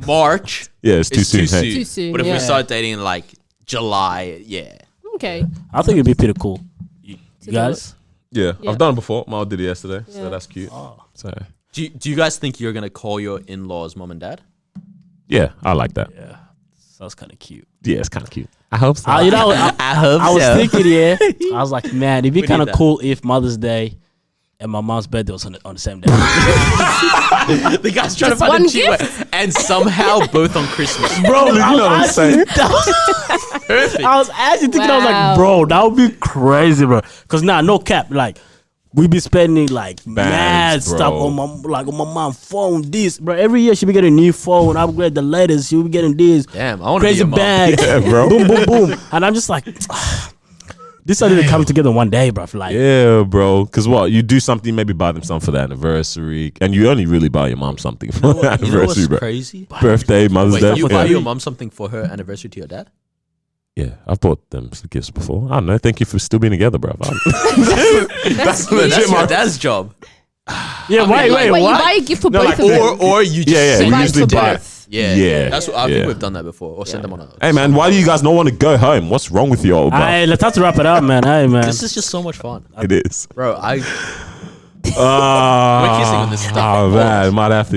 March, Yeah, it's too soon. Hey. Too soon, But if yeah. we start dating in like July, yeah. Okay. I think it'd be pretty cool. You do guys? Yeah, Yeah. I've done it before. Mal did it yesterday, so Yeah. that's cute. Oh. So Do you guys think you're gonna call your in-laws mom and dad? yeah, I like that. Yeah. Sounds kind of cute. Yeah, it's kind of cute. I hope so. You know, I hope I was thinking, yeah. I was like, man, it'd be We kind need of that. cool if Mother's Day and my mom's birthday was on the same day. The guy's trying Just to find one a cheat way. And somehow both on Christmas. bro, you know what I'm saying? Perfect. I was actually thinking, I was Wow. like, bro, that would be crazy, bro. Cause no cap, like we be spending like mad bro. stuff on my mom's phone. This, bro, every year she be getting a new phone, upgrade the latest. She be getting this Damn, I want to be crazy your mom. bag, Yeah, bro. boom, boom, boom. And I'm just like, this started to come together one day, bro. Like, Yeah, bro. Because what you do something, maybe buy them something for the anniversary, and you only really buy your mom something for the You know anniversary, what's bro. crazy? Birthday, Mother's Day. Wait, you buy yeah. your mom something for her anniversary to your dad? Yeah, I've bought them some gifts before. I don't know. Thank you for still being together, bro. That's That's cute. legit, That's your man. dad's job. yeah, wait, Wait, you what? buy a gift for No, both like, of them. Or you just Yeah, send we it usually to buy. them. Yeah, Yeah, That's what I yeah. think we've done that before. Or send them on a. Hey, man, why do you guys not want to go home? What's wrong with you all, bro? Hey, let's have to wrap it up, man. Hey, man. This is just so much fun, It is. bro. We're kissing on this stuff. Oh, man. Might have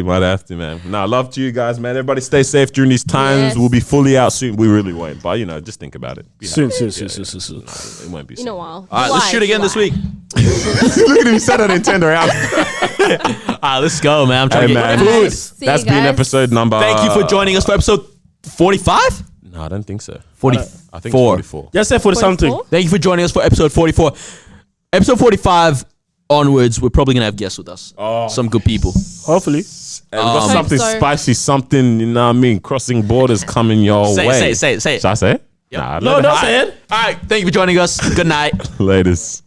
to, man. Nah, love to you guys, man. Everybody stay safe during these times. Yes. We'll be fully out soon. We really won't. But, just think about it. Be soon. happy. Soon. It won't be In soon. a while. All right, let's shoot again this week. Look at him. He said that and turned around. Let's go, man. I'm trying Hey, to man. get food. See That's you been guys. episode number... Thank you for joining us for episode 45. No, I don't think so. 44. I think it's 44. Just say for something. 44? Thank you for joining us for episode 44. Episode 45 onwards, we're probably gonna have guests with us. Some good people. Hopefully. Hey, we got Hope something so. spicy, something, you know what I mean? Crossing borders coming your way. Say it. Should I say it? Yep. Nah, No, let don't it- say it. All right. Thank you for joining us. Good night. Latest.